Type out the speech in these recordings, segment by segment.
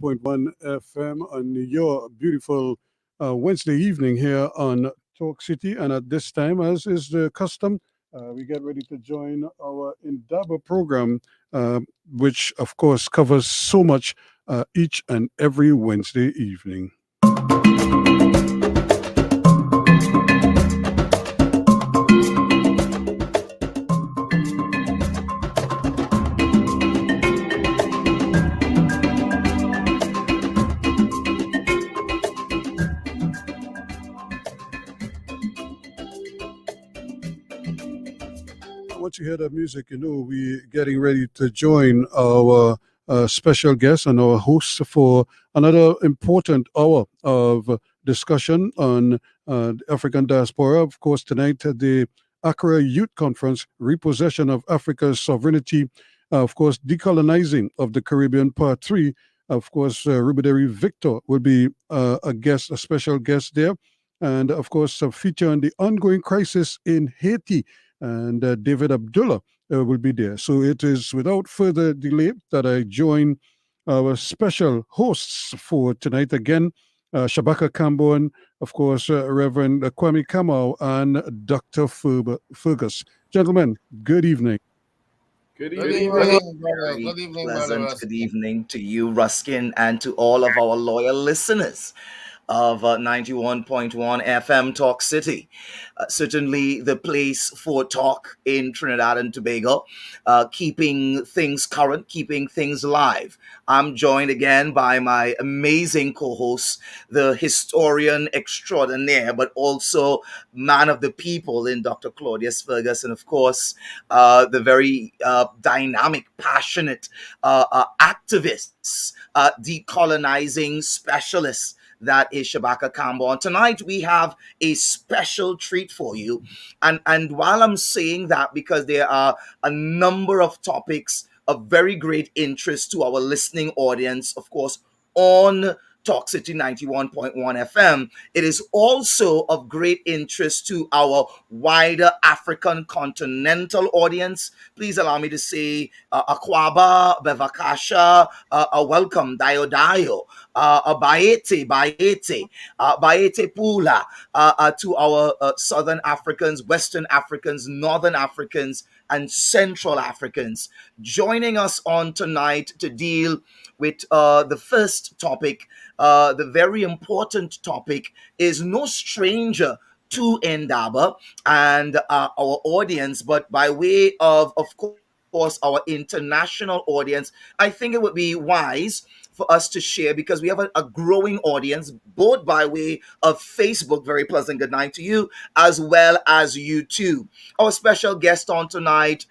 91.1 FM on your beautiful Wednesday evening here on Talk City. And at this time, as is the custom, we get ready to join our Indaba program, which of course covers so much each and every Wednesday evening. Once you hear that music, you know we're getting ready to join our special guest and our hosts for another important hour of discussion on the African diaspora. Of course, tonight at the Accra Youth Conference, Repossession of Africa's Sovereignty, of course, Decolonizing of the Caribbean Part 3. Of course, Rubadiri Victor will be a guest, a special guest there. And of course, a feature on the ongoing crisis in Haiti, and David Abdulah will be there. So it is without further delay that I join our special hosts for tonight again, Shabaka Kambon, of course, Reverend Kwame Kamau, and Dr. Fergus. Gentlemen, good evening. Good Good evening, evening, brother. brother. Very Good evening, brother pleasant good Ruskin. evening to you, Ruskin, and to all of our loyal listeners of 91.1 FM Talk City. Certainly the place for talk in Trinidad and Tobago, keeping things current, keeping things live. I'm joined again by my amazing co host, the historian extraordinaire, but also man of the people in Dr. Claudius Fergus, and of course, the very dynamic, passionate activists, decolonizing specialists that is Shabaka Kambon. Tonight we have a special treat for you. And while I'm saying that, because there are a number of topics of very great interest to our listening audience, of course, on Talk City 91.1 FM, it is also of great interest to our wider African continental audience. Please allow me to say Akwaba, Bevakasha, a welcome, Dio Dio, Baete Pula, to our Southern Africans, Western Africans, Northern Africans, and Central Africans, joining us on tonight to deal with the first topic. The very important topic is no stranger to Indaba and our audience, but by way of course, our international audience, I think it would be wise for us to share, because we have a growing audience, both by way of Facebook, very pleasant good night to you, as well as YouTube. Our special guest on tonight,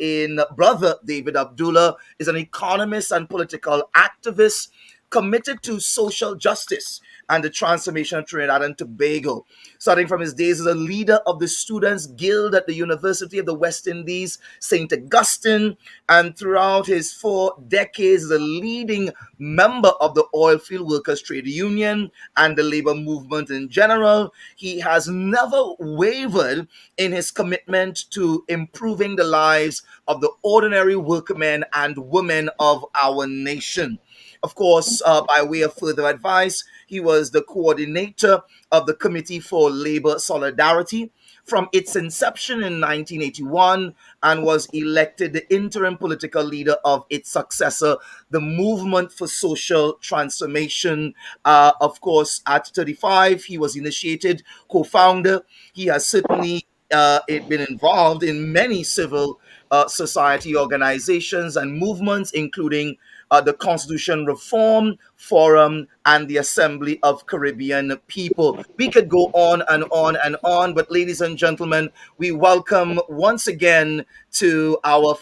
in Brother David Abdulah, is an economist and political activist committed to social justice and the transformation of Trinidad and Tobago. Starting from his days as a leader of the Students' Guild at the University of the West Indies, St. Augustine, and throughout his 4 decades as a leading member of the Oilfield Workers Trade Union and the labor movement in general, he has never wavered in his commitment to improving the lives of the ordinary workmen and women of our nation. Of course, by way of further advice, he was the coordinator of the Committee for Labor Solidarity from its inception in 1981, and was elected the interim political leader of its successor, the Movement for Social Transformation. Of course, at 35, he was initiated co-founder. He has certainly been involved in many civil society organizations and movements, including the Constitution Reform Forum and the Assembly of Caribbean People. We could go on and on and on, but ladies and gentlemen, we welcome once again to our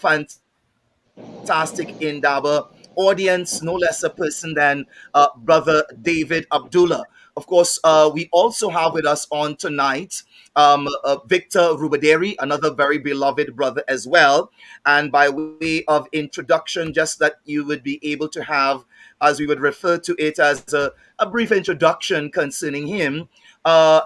fantastic Indaba audience, no less a person than Brother David Abdulah. Of course, we also have with us on tonight Victor Rubadiri, another very beloved brother as well. And by way of introduction, just that you would be able to have, as we would refer to it as a brief introduction concerning him.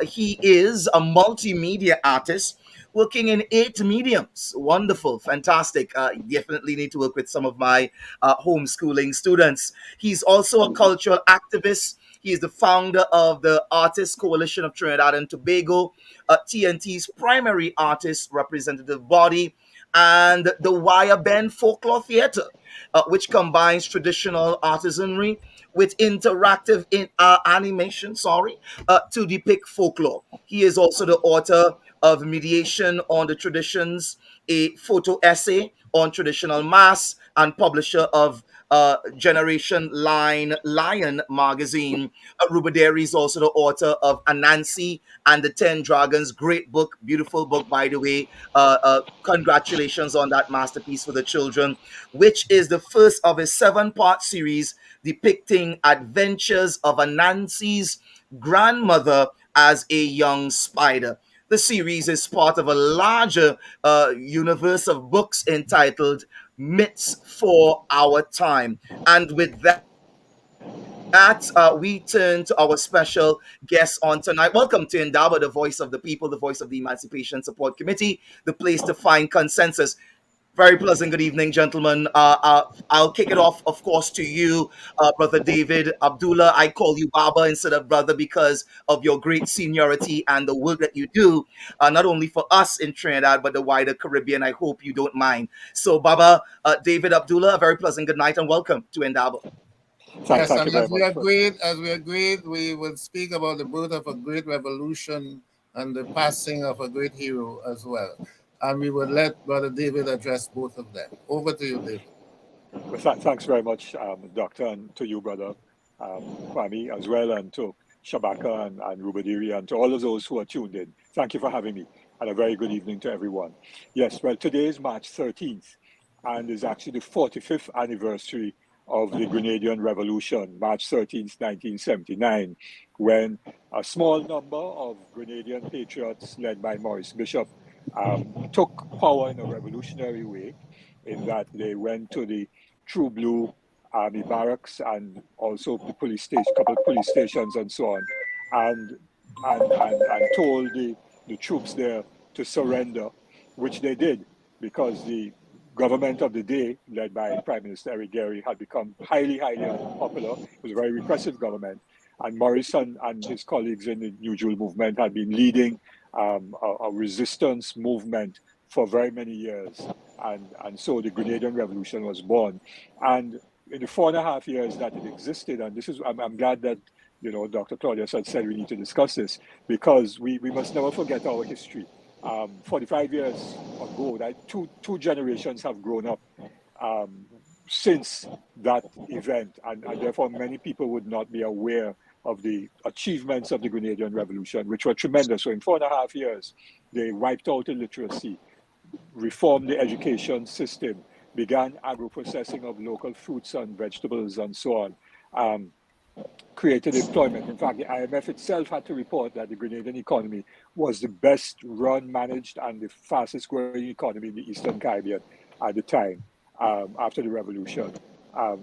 He is a multimedia artist working in 8 mediums. Wonderful, fantastic. Definitely need to work with some of my homeschooling students. He's also a cultural activist. He is the founder of the Artists Coalition of Trinidad and Tobago, TNT's primary artist representative body, and the Wire Bend Folklore Theatre, which combines traditional artisanry with interactive animation, to depict folklore. He is also the author of Mediation on the Traditions, a photo essay on traditional mass, and publisher of Generation Lion magazine. Rubaderi is also the author of Anansi and the Ten Dragons. Great book, beautiful book, by the way. Congratulations on that masterpiece for the children, which is the first of a 7-part series depicting adventures of Anansi's grandmother as a young spider. The series is part of a larger universe of books entitled Myths for Our Time. And with that, we turn to our special guest on tonight. Welcome to Indaba-The, the voice of the people, the voice of the Emancipation Support Committee, the place to find consensus. Very pleasant good evening, gentlemen. I'll kick it off, of course, to you, Brother David Abdullah. I call you Baba instead of brother because of your great seniority and the work that you do, not only for us in Trinidad, but the wider Caribbean. I hope you don't mind. So, Baba, David Abdullah, a very pleasant good night and welcome to Indaba. Yes, Thank and you very much. as we agreed, we would speak about the birth of a great revolution and the passing of a great hero as well. And we would let Brother David address both of them. Over to you, David. Well, thanks very much, Doctor, and to you, brother Kwame, as well, and to Shabaka and Rubadiri, and to all of those who are tuned in. Thank you for having me, and a very good evening to everyone. Yes, well, today is March 13th, and is actually the 45th anniversary of the Grenadian Revolution, March 13th, 1979, when a small number of Grenadian patriots led by Maurice Bishop took power in a revolutionary way, in that they went to the True Blue Army barracks and also the police station, couple of police stations and so on, and told the troops there to surrender, which they did, because the government of the day, led by Prime Minister Eric Gary, had become highly unpopular. It was a very repressive government. And Morrison and his colleagues in the New Jewel movement had been leading a resistance movement for very many years. And so the Grenadian Revolution was born. And in the 4.5 years that it existed, and this is, I'm glad that, Dr. Claudius had said we need to discuss this, because we must never forget our history. 45 years ago, that two generations have grown up since that event, and therefore many people would not be aware of the achievements of the Grenadian Revolution, which were tremendous. So in 4.5 years, they wiped out illiteracy, reformed the education system, began agro-processing of local fruits and vegetables and so on, created employment. In fact, the IMF itself had to report that the Grenadian economy was the best run, managed, and the fastest growing economy in the Eastern Caribbean at the time, after the revolution.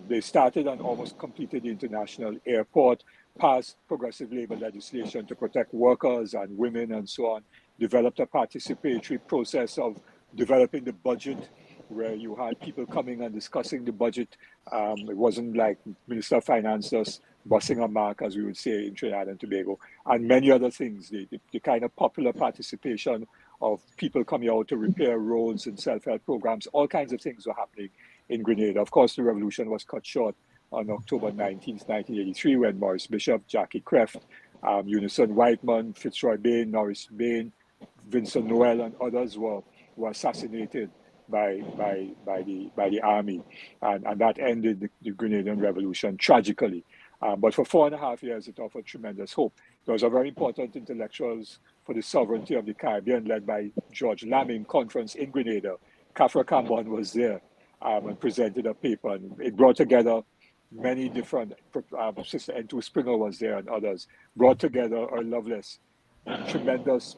They started and almost completed the international airport, passed progressive labor legislation to protect workers and women and so on, developed a participatory process of developing the budget, where you had people coming and discussing the budget. It wasn't like Minister of Finance just busting a mark, as we would say in Trinidad and Tobago, and many other things. The kind of popular participation of people coming out to repair roads and self-help programs, all kinds of things were happening in Grenada. Of course, the revolution was cut short on October 19th, 1983, when Maurice Bishop, Jackie Creft, Unison Whiteman, Fitzroy Bain, Norris Bain, Vincent Noel, and others were assassinated by the army, and that ended the Grenadian Revolution tragically. But for 4.5 years, it offered tremendous hope. There was a very important intellectuals for the sovereignty of the Caribbean, led by George Lamming, conference in Grenada. Shabaka Kambon was there and presented a paper, and it brought together many different, Sister N2 Springer was there and others, brought together our Loveless, tremendous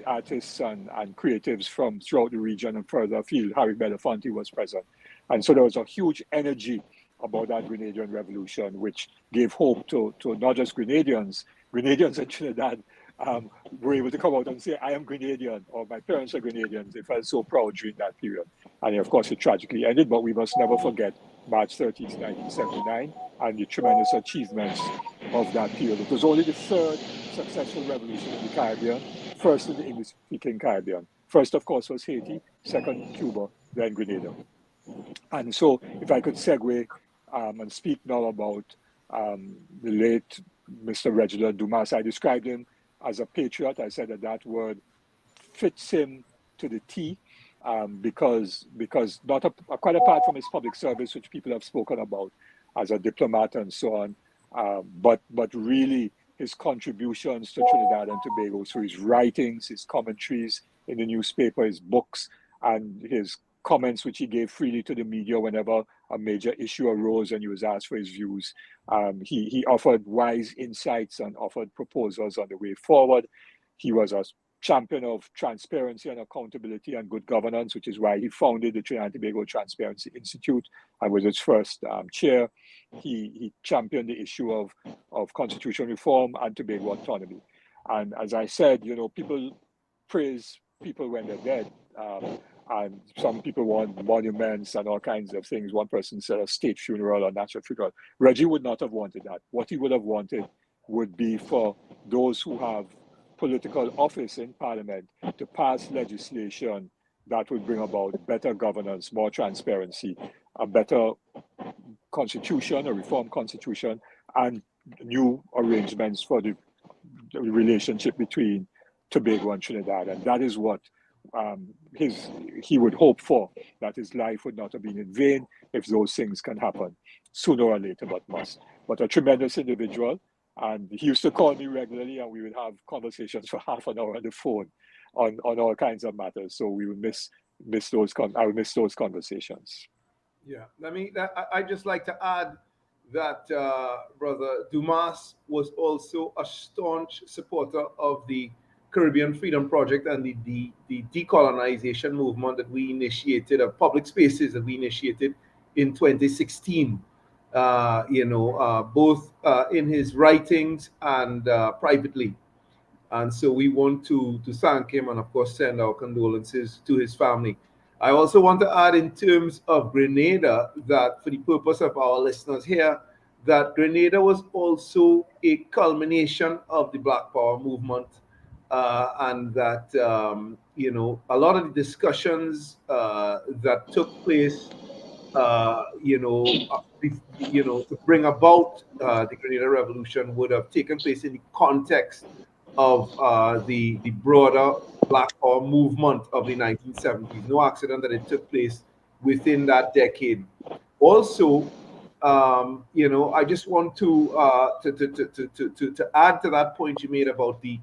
artists and creatives from throughout the region and further afield. Harry Belafonte was present. And so there was a huge energy about that Grenadian revolution, which gave hope to not just Grenadians in Trinidad, were able to come out and say, I am Grenadian, or my parents are Grenadians. They felt so proud during that period. And of course, it tragically ended, but we must never forget March 13th, 1979, and the tremendous achievements of that period. It was only the third successful revolution in the Caribbean, first in the English-speaking Caribbean. First, of course, was Haiti, second, Cuba, then Grenada. And so, if I could segue and speak now about the late Mr. Reginald Dumas, I described him as a patriot. I said that word fits him to the T, because not quite apart from his public service, which people have spoken about as a diplomat and so on, but really his contributions to Trinidad and Tobago through his writings, his commentaries in the newspaper, his books, and his comments which he gave freely to the media whenever a major issue arose and he was asked for his views. He offered wise insights and offered proposals on the way forward. He was a champion of transparency and accountability and good governance, which is why he founded the Trinidad and Tobago Transparency Institute and was its first chair. He championed the issue of constitutional reform and Tobago autonomy. And as I said, people praise people when they're dead. And some people want monuments and all kinds of things. One person said a state funeral or natural funeral. Reggie would not have wanted that. What he would have wanted would be for those who have political office in Parliament to pass legislation that would bring about better governance, more transparency, a better constitution, a reformed constitution, and new arrangements for the relationship between Tobago and Trinidad. And that is what he would hope for, that his life would not have been in vain if those things can happen sooner or later, but must. But a tremendous individual, and he used to call me regularly, and we would have conversations for half an hour on the phone on all kinds of matters. So we would miss those. I would miss those conversations. Yeah, I just like to add that Brother Dumas was also a staunch supporter of the Caribbean Freedom Project and the decolonization movement that we initiated, of public spaces that we initiated in 2016. Both in his writings and privately. And so we want to thank him and, of course, send our condolences to his family. I also want to add, in terms of Grenada, that for the purpose of our listeners here, that Grenada was also a culmination of the Black Power movement. And that a lot of the discussions that took place, to bring about the Grenada Revolution would have taken place in the context of the broader Black Power movement of the 1970s. No accident that it took place within that decade. Also, I just want to add to that point you made about the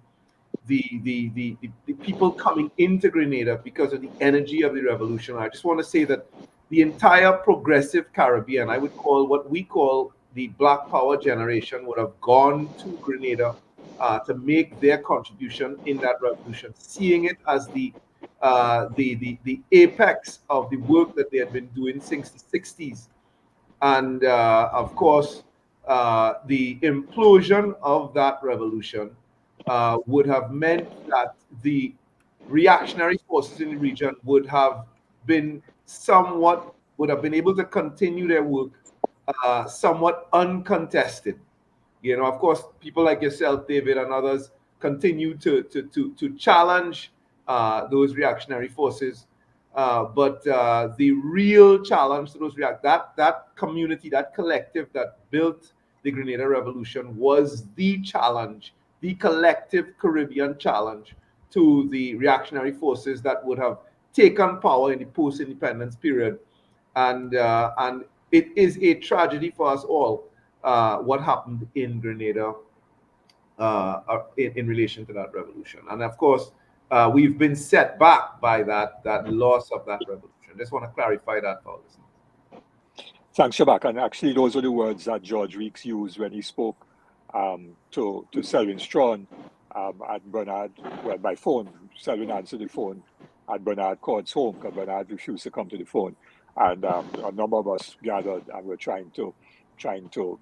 people coming into Grenada because of the energy of the revolution. I just want to say that the entire progressive Caribbean, I would call what we call the Black Power generation, would have gone to Grenada to make their contribution in that revolution, seeing it as the apex of the work that they had been doing since the 60s. And of course, the implosion of that revolution would have meant that the reactionary forces in the region would have been able to continue their work somewhat uncontested. Of course, people like yourself, David, and others continue to challenge those reactionary forces. But the real challenge to those that community, that collective that built the Grenada Revolution was the challenge, the collective Caribbean challenge to the reactionary forces that would have taken power in the post-independence period. And it is a tragedy for us all what happened in Grenada in relation to that revolution. And of course, we've been set back by that loss of that revolution. Just want to clarify that for our listeners. Thanks, Shabaka. And actually, those were the words that George Weeks used when he spoke to Selwyn Strawn and Bernard, well, by phone. Selwyn answered the phone at Bernard Cord's home because Bernard refused to come to the phone. And a number of us gathered and were trying to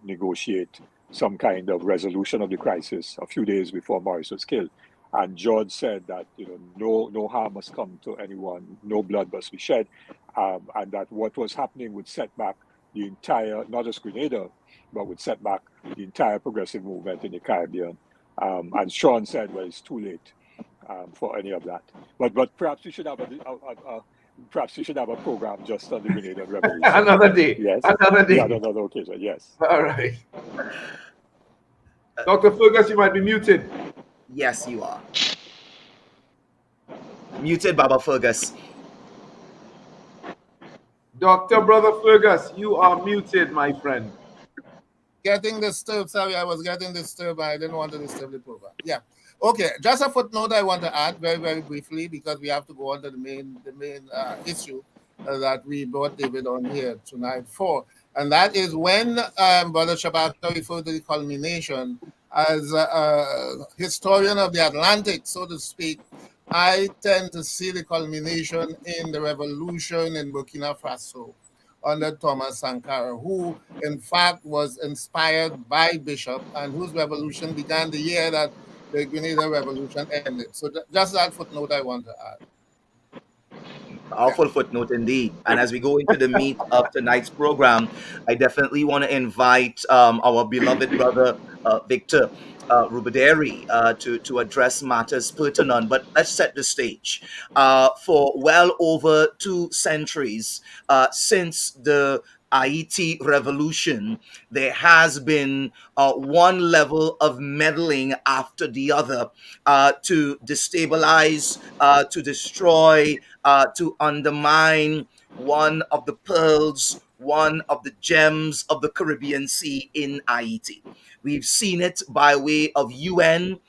negotiate some kind of resolution of the crisis a few days before Morris was killed. And George said that no harm must come to anyone, no blood must be shed, and that what was happening would set back the entire, not just Grenada, but would set back the entire progressive movement in the Caribbean. And Sean said, well, it's too late for any of that. But perhaps we should have a program just on the Grenadian Revolution. Another day. Yes. Another day. Yeah, another occasion. Yes. All right. Dr. Fergus, you might be muted. Yes, you are. Muted, Baba Fergus. Dr. Brother Fergus, you are muted, my friend. Getting disturbed. Sorry, I was getting disturbed. I didn't want to disturb the program. Yeah. Okay. Just a footnote I want to add very, very briefly because we have to go on to the main issue that we brought David on here tonight for. And that is when Brother Shabaka referred to the culmination as a historian of the Atlantic, so to speak. I tend to see the culmination in the revolution in Burkina Faso under Thomas Sankara, who in fact was inspired by Bishop and whose revolution began the year that the Grenada Revolution ended. So just that footnote I want to add. Powerful footnote indeed. And as we go into the meat of tonight's program, I definitely want to invite our beloved brother Victor Rubadiri to address matters pertinent. But let's set the stage. For well over 2 centuries since the Haiti revolution, there has been one level of meddling after the other to destabilize, to destroy, to undermine one of the pearls, one of the gems of the Caribbean Sea in Haiti. We've seen it by way of UN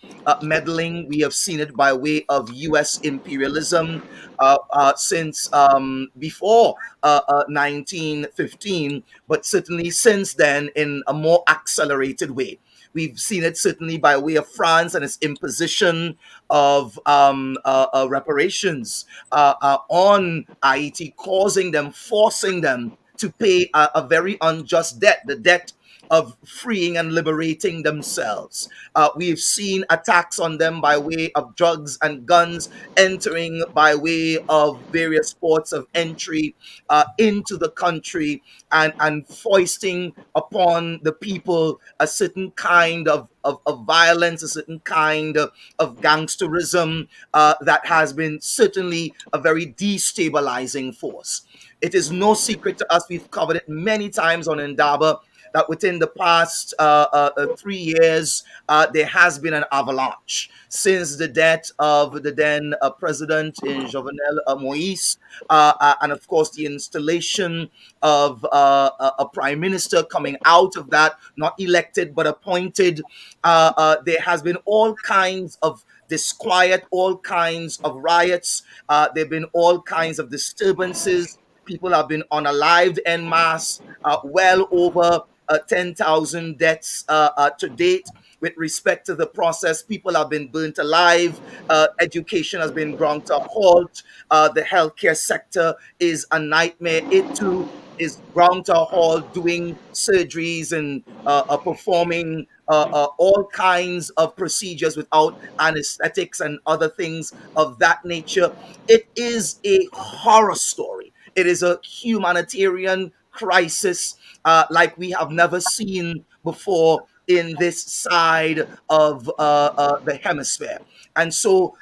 meddling. We have seen it by way of US imperialism since before 1915, but certainly since then in a more accelerated way. We've seen it certainly by way of France and its imposition of reparations on Haiti, forcing them to pay a very unjust debt, the debt of freeing and liberating themselves. We've seen attacks on them by way of drugs and guns, entering by way of various ports of entry into the country, and foisting upon the people a certain kind of violence, a certain kind of gangsterism that has been certainly a very destabilizing force. It is no secret to us, we've covered it many times on Indaba, that within the past 3 years, there has been an avalanche since the death of the then President Jovenel Moïse, and of course the installation of a prime minister coming out of that, not elected but appointed. There has been all kinds of disquiet, all kinds of riots. There have been all kinds of disturbances. People have been unalived en masse, well over 10,000 deaths to date. With respect to the process, people have been burnt alive. Education has been ground to a halt. The healthcare sector is a nightmare. It too is ground to a halt, doing surgeries and performing all kinds of procedures without anesthetics and other things of that nature. It is a horror story. It is a humanitarian crisis like we have never seen before in this side of the hemisphere. And so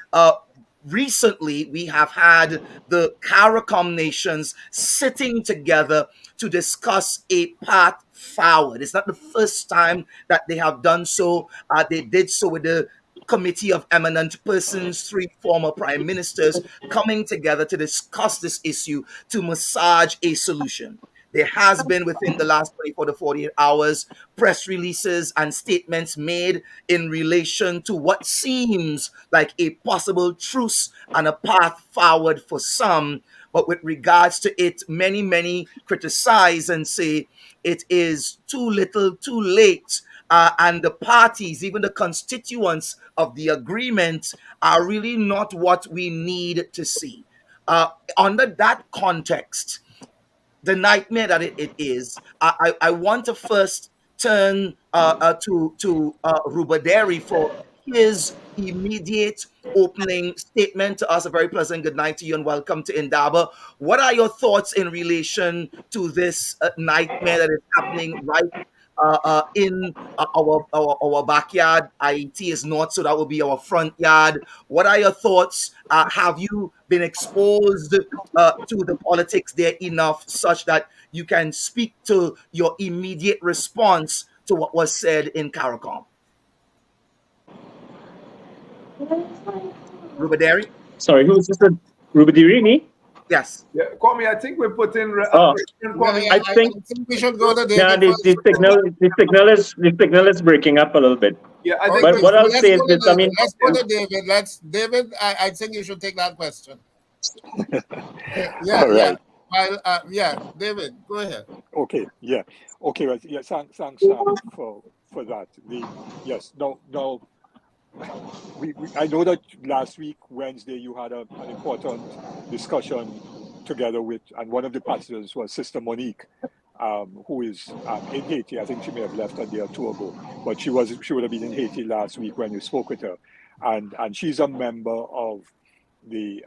recently we have had the CARICOM nations sitting together to discuss a path forward. It's not the first time that they have done so. They did so with the Committee of Eminent Persons, 3 former prime ministers coming together to discuss this issue, to massage a solution. There has been within the last 24 to 48 hours press releases and statements made in relation to what seems like a possible truce and a path forward for some. but with regards to it, many criticize and say it is too little, too late, and the parties, even the constituents of the agreement, are really not what we need to see. Under that context, the nightmare that it is, I want to first turn to Rubadiri for his immediate opening statement to us. A very pleasant good night to you and welcome to Indaba. What are your thoughts in relation to this nightmare that is happening right in our backyard? Haiti is not, so that will be our front yard. What are your thoughts? Have you been exposed to the politics there enough such that you can speak to your immediate response to what was said in CARICOM? Rubadiri? Sorry, who's this? Rubadiri, me? Yes. Yeah, Kwame, I think we're putting Oh, Kwame. I I think think we should go to yeah, David the, first. the signal is breaking up a little bit. Yeah, I think Okay, But what so I'll let's say is go to this. I David. mean, Let's go to David. David. I think you should take that question. Yeah, All yeah. right. Well, yeah, David, go ahead. Okay. Yeah. Okay. Right. Yeah. Thanks for that. Yes. No. I know that last week Wednesday you had an important discussion together with, and one of the participants was Sister Monique, who is in Haiti. I think she may have left a day or two ago, but she would have been in Haiti last week when you spoke with her, and she's a member of the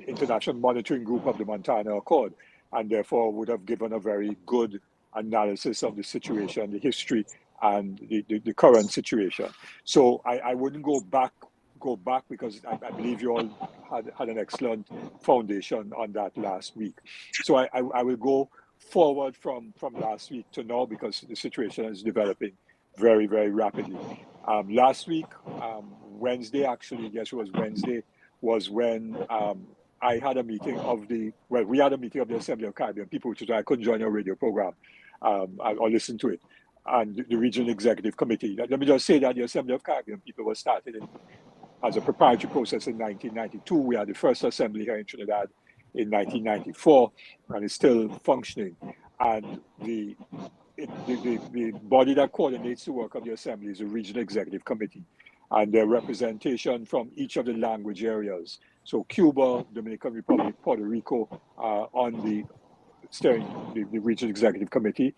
International Monitoring Group of the Montana Accord, and therefore would have given a very good analysis of the situation, the history, and the current situation. So I wouldn't go back because I believe you all had an excellent foundation on that last week. So I will go forward from last week to now because the situation is developing very, very rapidly. Last week, Wednesday, actually, yes, it was Wednesday, was when I had a meeting we had a meeting of the Assembly of Caribbean people, which is why I couldn't join your radio program or listen to it, and the Regional Executive Committee. Let me just say that the Assembly of Caribbean people was started as a preparatory process in 1992. We had the first assembly here in Trinidad in 1994, and it's still functioning. And the body that coordinates the work of the assembly is the Regional Executive Committee, and their representation from each of the language areas. So Cuba, Dominican Republic, Puerto Rico on the Regional Executive Committee.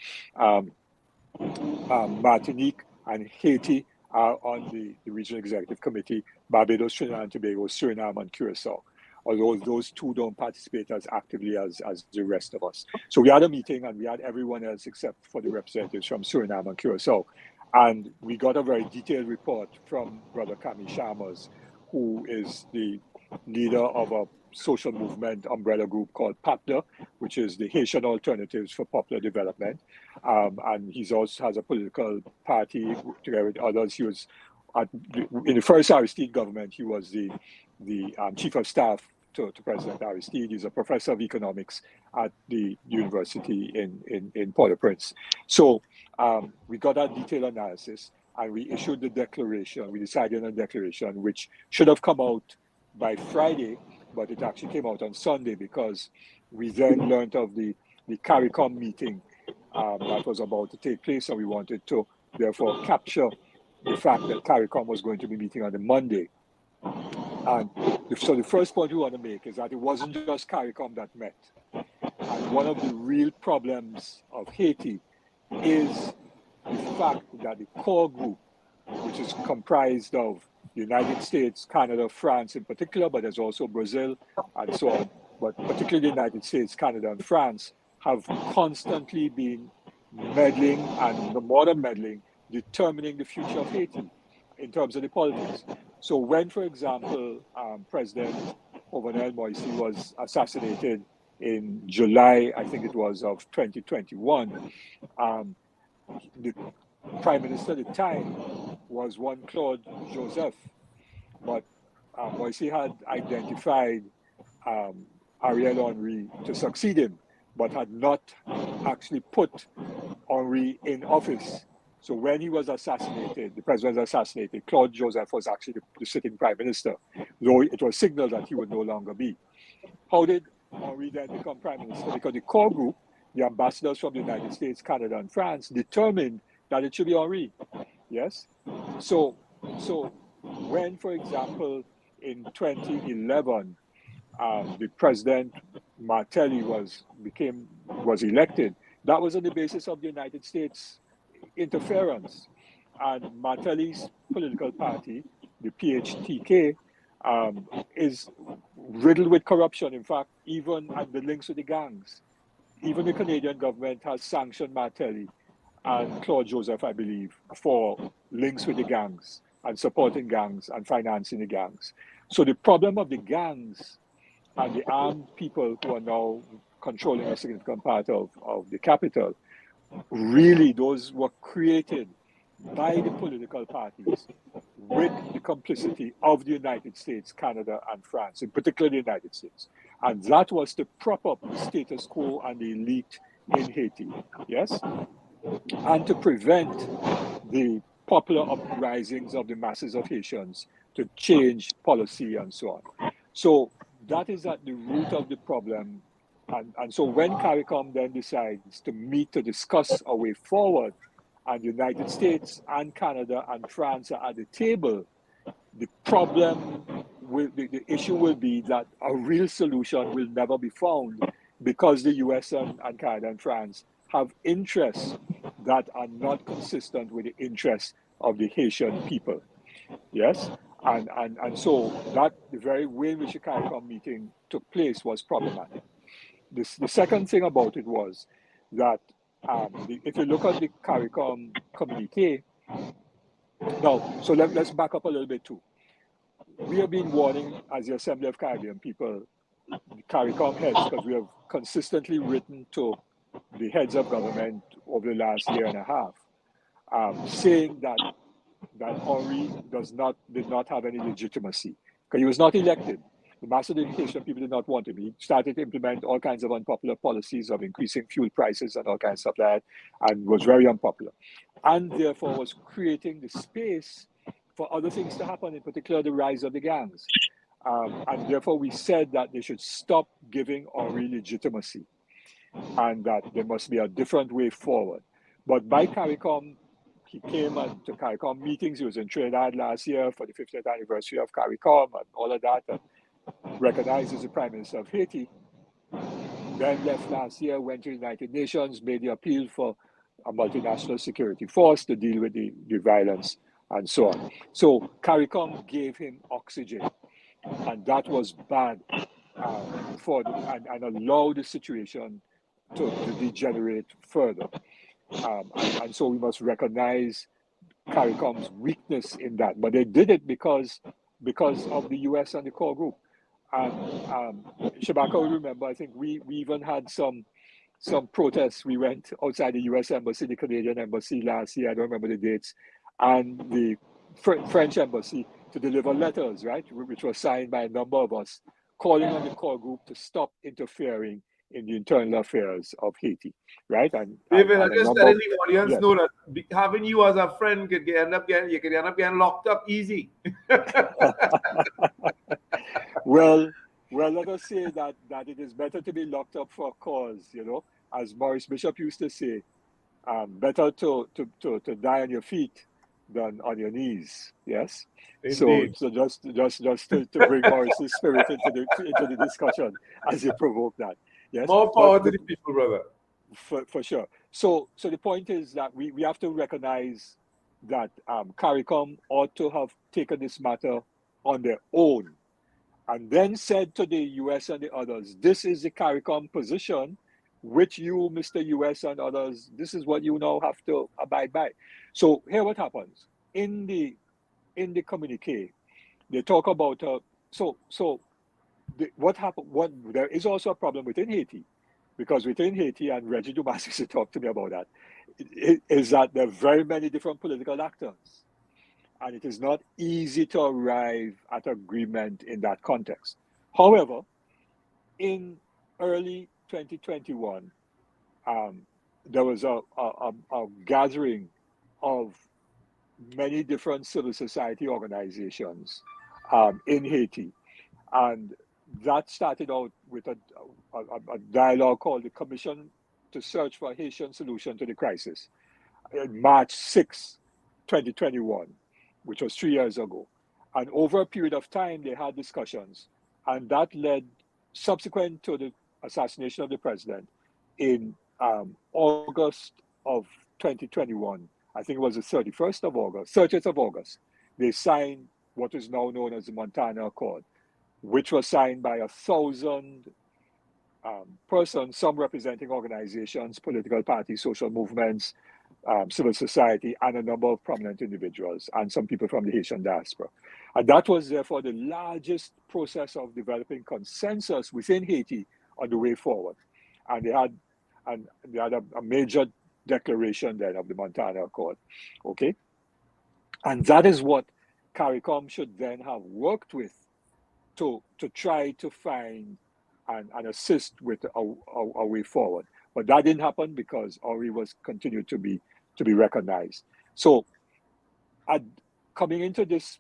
Martinique and Haiti are on the Regional Executive Committee. Barbados, Trinidad and Tobago, Suriname, and Curacao. Although those two don't participate as actively as the rest of us. So we had a meeting and we had everyone else except for the representatives from Suriname and Curacao. And we got a very detailed report from Brother Kwame Kamau, who is the leader of a social movement umbrella group called PAPLA, which is the Haitian Alternatives for Popular Development. And he also has a political party together with others. He was in the first Aristide government, he was the chief of staff to President Aristide. He's a professor of economics at the university in Port-au-Prince. So we got that detailed analysis and we issued the declaration. We decided on a declaration which should have come out by Friday, but it actually came out on Sunday because we then learned of the CARICOM meeting that was about to take place, and we wanted to therefore capture the fact that CARICOM was going to be meeting on the Monday. And so the first point we want to make is that it wasn't just CARICOM that met. And one of the real problems of Haiti is the fact that the core group, which is comprised of the United States, Canada, France in particular, but there's also Brazil and so on, but particularly the United States, Canada, and France have constantly been meddling, and more than meddling, determining the future of Haiti in terms of the politics. So when, for example, President Jovenel Moïse was assassinated in July, I think it was, of 2021, the Prime Minister at the time was one Claude Joseph, but Moïse had identified Ariel Henry to succeed him, but had not actually put Henry in office. So when he was assassinated, the president was assassinated, Claude Joseph was actually the sitting prime minister, though it was signaled that he would no longer be. How did Henri then become prime minister, because the core group, the ambassadors from the United States, Canada, and France, determined that it should be Henri. Yes. So when, for example, in 2011, the president Martelly was elected, that was on the basis of the United States interference, and Martelly's political party, the PHTK, is riddled with corruption. In fact, even at the links with the gangs, even the Canadian government has sanctioned Martelly and Claude Joseph, I believe, for links with the gangs and supporting gangs and financing the gangs. So the problem of the gangs and the armed people who are now controlling a significant part of the capital, really those were created by the political parties with the complicity of the United States, Canada, and France, in particular the United States. And that was to prop up the status quo and the elite in Haiti, yes? And to prevent the popular uprisings of the masses of Haitians to change policy and so on. So that is at the root of the problem. And so when CARICOM then decides to meet to discuss a way forward, and the United States and Canada and France are at the table, the problem, the issue will be that a real solution will never be found, because the US and Canada and France have interests that are not consistent with the interests of the Haitian people. Yes? And so that the very way in which the CARICOM meeting took place was problematic. The second thing about it was that if you look at the CARICOM communique, now, so let's back up a little bit too. We have been warning, as the Assembly of Caribbean people, the CARICOM heads, because we have consistently written to the heads of government over the last year and a half, saying that Henri did not have any legitimacy, because he was not elected. The mass of the Haitian people did not want him. He started to implement all kinds of unpopular policies of increasing fuel prices and all kinds of stuff like that, and was very unpopular. And therefore was creating the space for other things to happen, in particular the rise of the gangs. And therefore we said that they should stop giving Henri legitimacy, and that there must be a different way forward. But by CARICOM, he came to CARICOM meetings. He was in Trinidad last year for the 50th anniversary of CARICOM and all of that, and recognized as the Prime Minister of Haiti. Then left last year, went to the United Nations, made the appeal for a multinational security force to deal with the violence and so on. So CARICOM gave him oxygen, and that was bad and allowed the situation to degenerate further. And so we must recognize CARICOM's weakness in that. But they did it because of the US and the core group. Shabaka will remember, I think we even had some protests. We went outside the US Embassy, the Canadian Embassy last year, I don't remember the dates, and the French Embassy to deliver letters, right, which was signed by a number of us, calling on the core group to stop interfering in the internal affairs of Haiti, right? And David, I just letting the audience yes. know that having you as a friend you could end up getting locked up easy. Well, let us say that it is better to be locked up for a cause, you know, as Maurice Bishop used to say, better to die on your feet than on your knees. Yes. Indeed. So just to bring Maurice's spirit into the discussion as you provoke that. Yes. More power to the people, brother. For sure. So the point is that we have to recognize that CARICOM ought to have taken this matter on their own, and then said to the US and the others, this is the CARICOM position, which you, Mr. US and others, this is what you now have to abide by. So here what happens. In the communique, they talk about, what happened, there is also a problem within Haiti, because within Haiti, and Reggie Dumas used to talk to me about that, is that there are very many different political actors. And it is not easy to arrive at agreement in that context. However, in early 2021, there was a gathering of many different civil society organizations in Haiti. And that started out with a dialogue called the Commission to Search for a Haitian Solution to the Crisis in March 6, 2021, which was 3 years ago. And over a period of time, they had discussions, and that led, subsequent to the assassination of the president in August of 2021, I think it was the 31st of August, 30th of August, they signed what is now known as the Montana Accord, which was signed by 1,000 persons, some representing organizations, political parties, social movements, civil society, and a number of prominent individuals, and some people from the Haitian diaspora. And that was therefore the largest process of developing consensus within Haiti on the way forward. And they had a major declaration then of the Montana Accord. Okay? And that is what CARICOM should then have worked with to try to find and assist with a way forward. But that didn't happen because Ori was continued to be recognized. So coming into this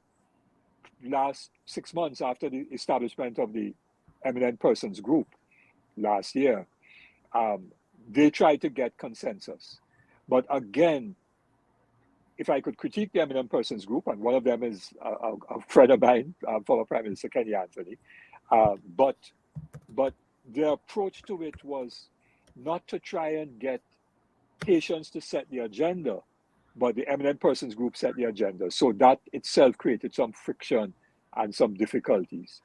last 6 months after the establishment of the Eminent Persons Group last year, they tried to get consensus. But again, if I could critique the Eminent Persons Group, and one of them is a friend of mine, former Prime Minister Kenny Anthony, but their approach to it was not to try and get Haitians to set the agenda, but the Eminent Persons Group set the agenda. So that itself created some friction and some difficulties.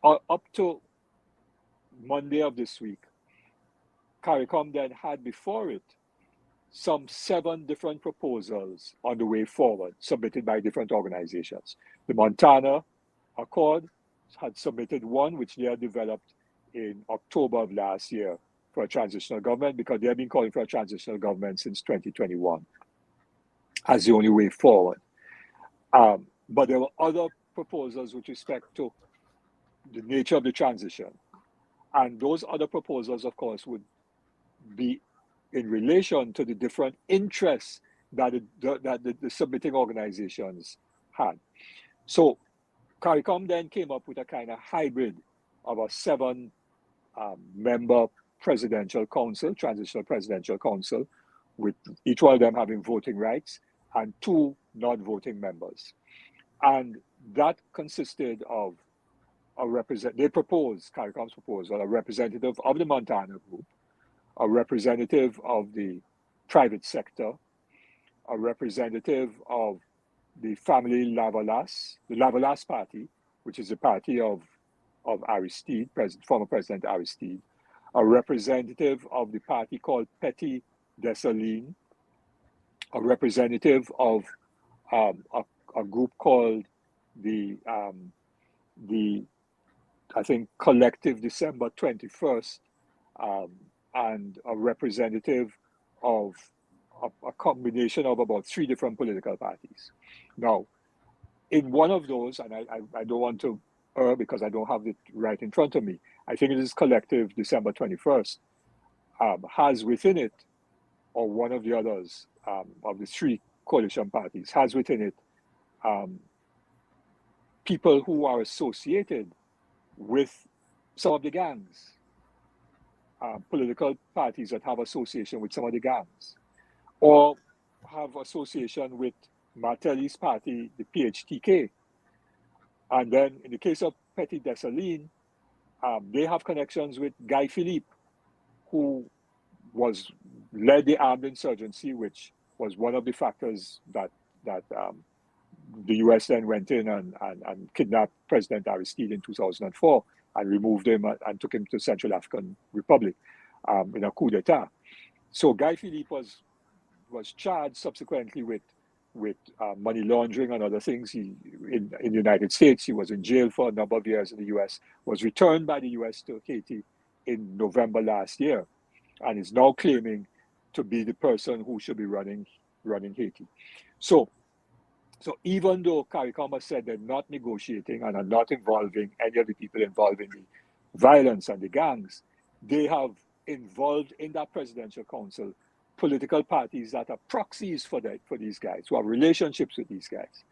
Up to Monday of this week, CARICOM then had before it some 7 different proposals on the way forward, submitted by different organizations. The Montana Accord had submitted one, which they had developed in October of last year for a transitional government, because they have been calling for a transitional government since 2021 as the only way forward. But there were other proposals with respect to the nature of the transition. And those other proposals, of course, would be in relation to the different interests that the submitting organizations had. So CARICOM then came up with a kind of hybrid of a 7-member presidential council, transitional presidential council, with each one of them having voting rights, and 2 non-voting members. And that consisted of they proposed, CARICOM's proposal, a representative of the Montana Group, a representative of the private sector, a representative of the family Lavalas, the Lavalas party, which is the party of Aristide, former President Aristide, a representative of the party called Petit Dessalines, a representative of a group called the I think Collective December 21st, and a representative of a combination of about 3 different political parties. Now, in one of those, and I don't want to err because I don't have it right in front of me, I think it is Collective December 21st, has within it, or one of the others of the 3 coalition parties, has within it people who are associated with some of the gangs, political parties that have association with some of the gangs, or have association with Martelly's party, the PHTK. And then in the case of Petit Dessalines, they have connections with Guy Philippe, who led the armed insurgency, which was one of the factors that the US then went in and kidnapped President Aristide in 2004 and removed him and took him to Central African Republic in a coup d'etat. So Guy Philippe was charged subsequently with money laundering and other things. In the United States, he was in jail for a number of years in the US, was returned by the US to Haiti in November last year, and is now claiming to be the person who should be running Haiti. So even though CARICOM has said they're not negotiating and are not involving any of the people involved in the violence and the gangs, they have involved in that presidential council political parties that are proxies for these guys, who have relationships with these guys.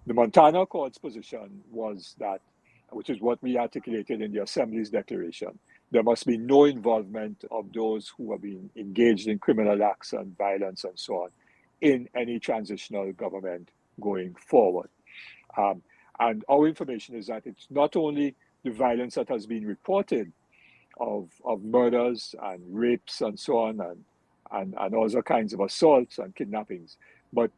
The Montana Accords position was that, which is what we articulated in the Assembly's declaration, there must be no involvement of those who have been engaged in criminal acts and violence and so on in any transitional government going forward. And our information is that it's not only the violence that has been reported of murders and rapes and so on, and other kinds of assaults and kidnappings, but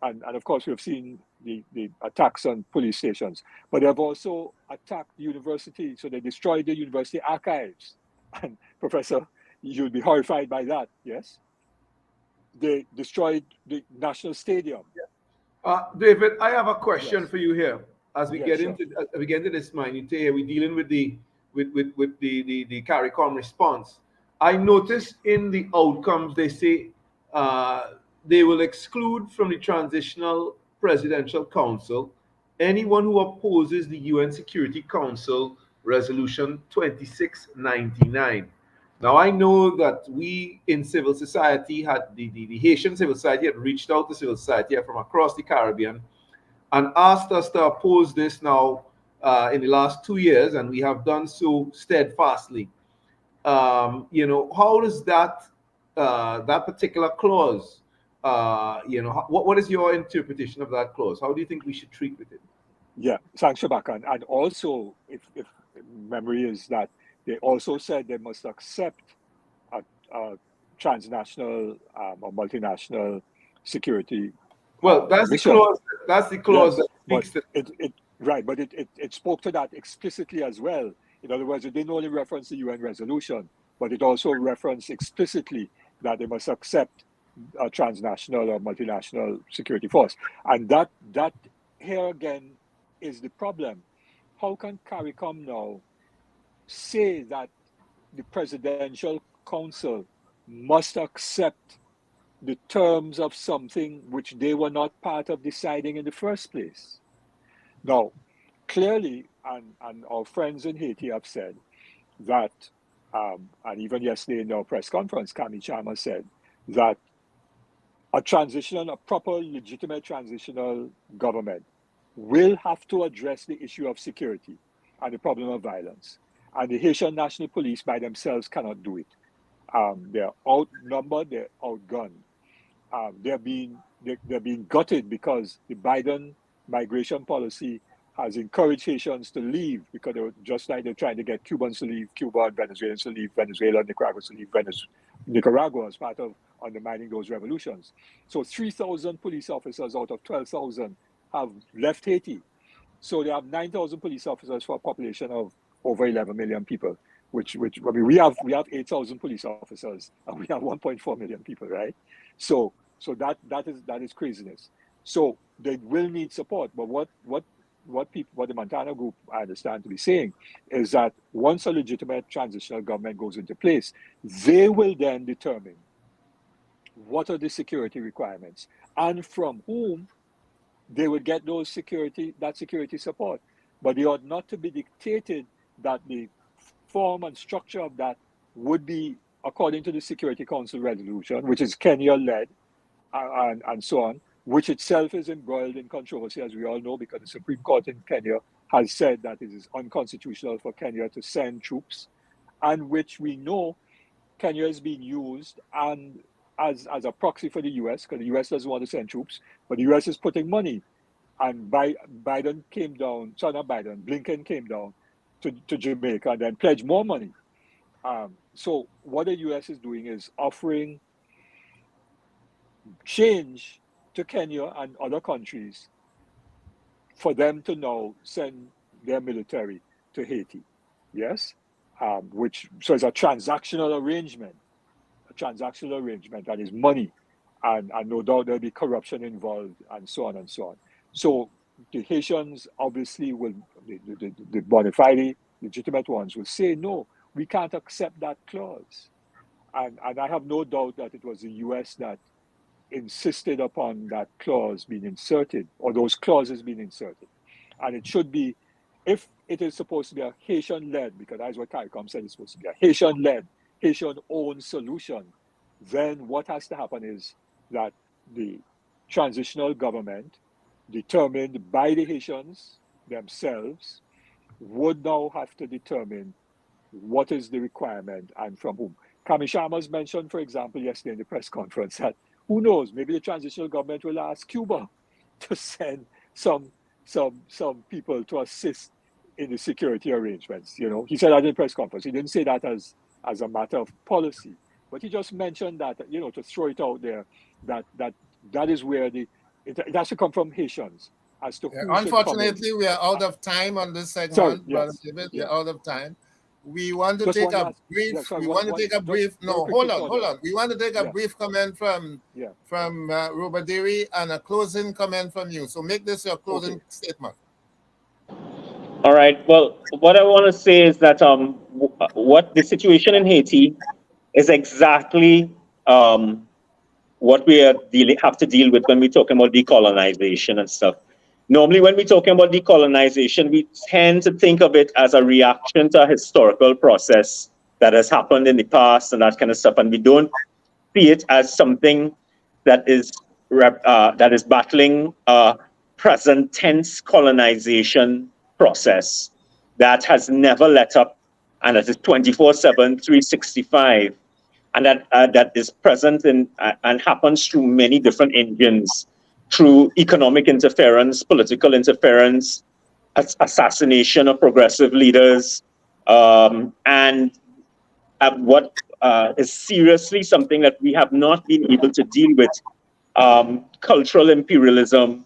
and of course we've seen the attacks on police stations, but they've also attacked the university. So they destroyed the university archives. And Professor, you'll be horrified by that, yes? They destroyed the National Stadium. David, I have a question Yes. for you here. As we get Sure. into this minute here, we're dealing with the CARICOM response. I noticed in the outcomes they say they will exclude from the Transitional Presidential Council anyone who opposes the UN Security Council Resolution 2699. Now, I know that we in civil society had the Haitian civil society had reached out to civil society from across the Caribbean and asked us to oppose this now in the last 2 years, and we have done so steadfastly. How does that particular clause, what is your interpretation of that clause? How do you think we should treat with it? Yeah, thanks, Shabaka. And also, if memory is that they also said they must accept a transnational or multinational security. Well, that's mission. the clause. That's the clause Yes, that speaks to. but it spoke to that explicitly as well. In other words, it didn't only reference the UN resolution, but it also referenced explicitly that they must accept a transnational or multinational security force. And that here again is the problem. How can CARICOM now say that the Presidential Council must accept the terms of something which they were not part of deciding in the first place? Now, clearly, and our friends in Haiti have said that, and even yesterday in our press conference, Kwame Kamau said that a proper, legitimate transitional government will have to address the issue of security and the problem of violence. And the Haitian National Police by themselves cannot do it. They're outnumbered, they're outgunned. They're being gutted because the Biden migration policy has encouraged Haitians to leave, because they were just like they're trying to get Cubans to leave Cuba and Venezuelans to leave Venezuela and Nicaragua to leave Nicaragua as part of undermining those revolutions. So 3,000 police officers out of 12,000 have left Haiti. So they have 9,000 police officers for a population of over 11 million people, which I mean, we have 8,000 police officers and we have 1.4 million people, right? So that is craziness. So they will need support. But what the Montana group, I understand to be saying, is that once a legitimate transitional government goes into place, they will then determine what are the security requirements and from whom they would get that security support. But they ought not to be dictated that the form and structure of that would be according to the Security Council resolution, which is Kenya-led, and so on, which itself is embroiled in controversy, as we all know, because the Supreme Court in Kenya has said that it is unconstitutional for Kenya to send troops, and which we know Kenya is being used and as a proxy for the US, because the US doesn't want to send troops, but the US is putting money. And Blinken came down to Jamaica and then pledged more money. So what the US is doing is offering change to Kenya and other countries for them to now send their military to Haiti. Yes? So it's a transactional arrangement. That is money. And no doubt there'll be corruption involved and so on and so on. So the Haitians obviously will, the bona fide, legitimate ones will say, no, we can't accept that clause. And I have no doubt that it was the US that insisted upon that clause being inserted, or those clauses being inserted. And it should be, if it is supposed to be a Haitian-led, because that's what CARICOM said it's supposed to be, a Haitian-led, Haitian-owned solution, then what has to happen is that the transitional government determined by the Haitians themselves, would now have to determine what is the requirement and from whom. Kamishama's mentioned, for example, yesterday in the press conference that who knows, maybe the transitional government will ask Cuba to send some people to assist in the security arrangements. He said that in the press conference. He didn't say that as a matter of policy, but he just mentioned that, to throw it out there, that is where it has to come from Haitians as to who should come in. Unfortunately, we are out of time on this segment. Sorry, Brother yes. David, we're out of time. We want to Just take one a last- brief. yeah, sorry, we one- want to one- take a just brief. very No, quickly, hold on. We want to take a Yeah. brief comment from Yeah. Rubadiri and a closing comment from you. So make this your closing Okay. statement. All right. Well, what I want to say is that what the situation in Haiti is exactly what we have to deal with when we're talking about decolonization and stuff. Normally, when we're talking about decolonization, we tend to think of it as a reaction to a historical process that has happened in the past and that kind of stuff, and we don't see it as something that is battling a present tense colonization process that has never let up and that is 24/7, 365, and that is present in and happens through many different engines, through economic interference, political interference, assassination of progressive leaders, and what is seriously something that we have not been able to deal with, cultural imperialism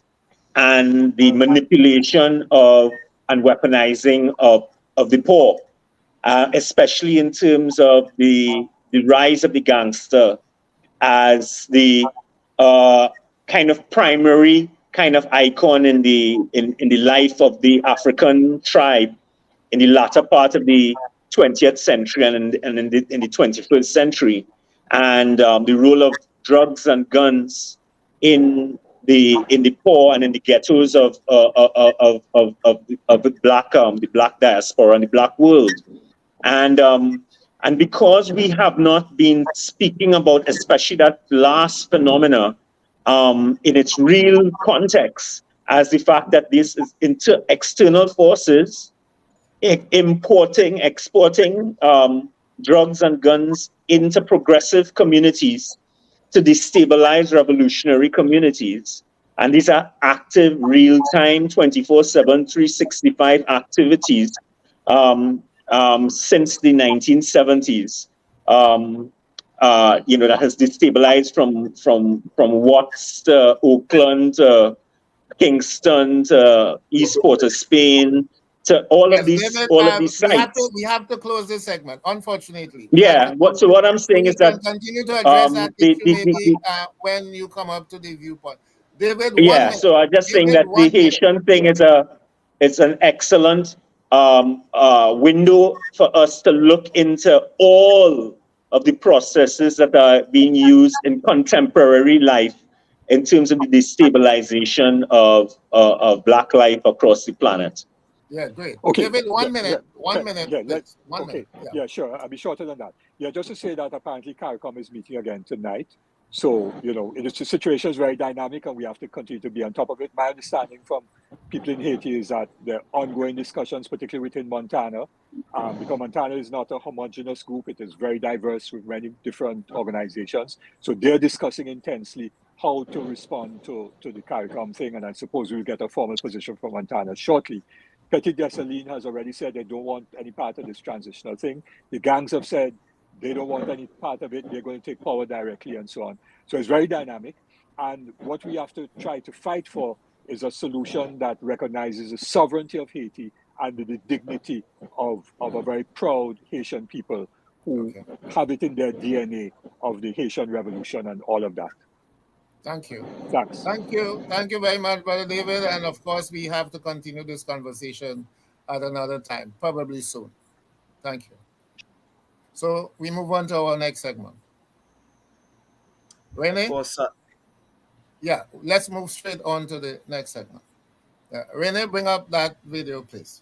and the manipulation of and weaponizing of the poor, especially in terms of the rise of the gangster as the kind of primary kind of icon in the life of the African tribe in the latter part of the 20th century and in the 21st century, and the role of drugs and guns in the poor and in the ghettos of the black diaspora and the black world, and because we have not been speaking about especially that last phenomena in its real context, as the fact that this is external forces exporting drugs and guns into progressive communities to destabilize revolutionary communities. And these are active, real-time, 24/7, 365 activities since the 1970s. That has destabilized from Watts to Oakland to Kingston to East Port of Spain to all of these David, sites. we have to close this segment, unfortunately. Yeah. So what I'm saying is that continue to address that issue maybe when you come up to the viewpoint. David, yeah. 1 minute. So I'm just saying David, that the Haitian thing is an excellent window for us to look into all of the processes that are being used in contemporary life in terms of the destabilization of Black life across the planet. Yeah, great. Okay. David, 1 minute. Yeah, 1 minute. Yeah, please. One okay. minute. Yeah, sure. I'll be shorter than that. Yeah, just to say that apparently CARICOM is meeting again tonight. So, the situation is very dynamic and we have to continue to be on top of it. My understanding from people in Haiti is that there are ongoing discussions, particularly within Montana, because Montana is not a homogeneous group. It is very diverse with many different organizations. So they're discussing intensely how to respond to the CARICOM thing. And I suppose we'll get a formal position from Montana shortly. Petit Dessalines has already said they don't want any part of this transitional thing. The gangs have said they don't want any part of it. They're going to take power directly and so on. So it's very dynamic. And what we have to try to fight for is a solution that recognizes the sovereignty of Haiti and the dignity of a very proud Haitian people who have it in their DNA of the Haitian Revolution and all of that. Thank you. Thanks. Thank you. Thank you very much, Brother David. And of course, we have to continue this conversation at another time, probably soon. Thank you. So we move on to our next segment. Rene? Of course, Yeah, let's move straight on to the next segment. Rene, bring up that video, please.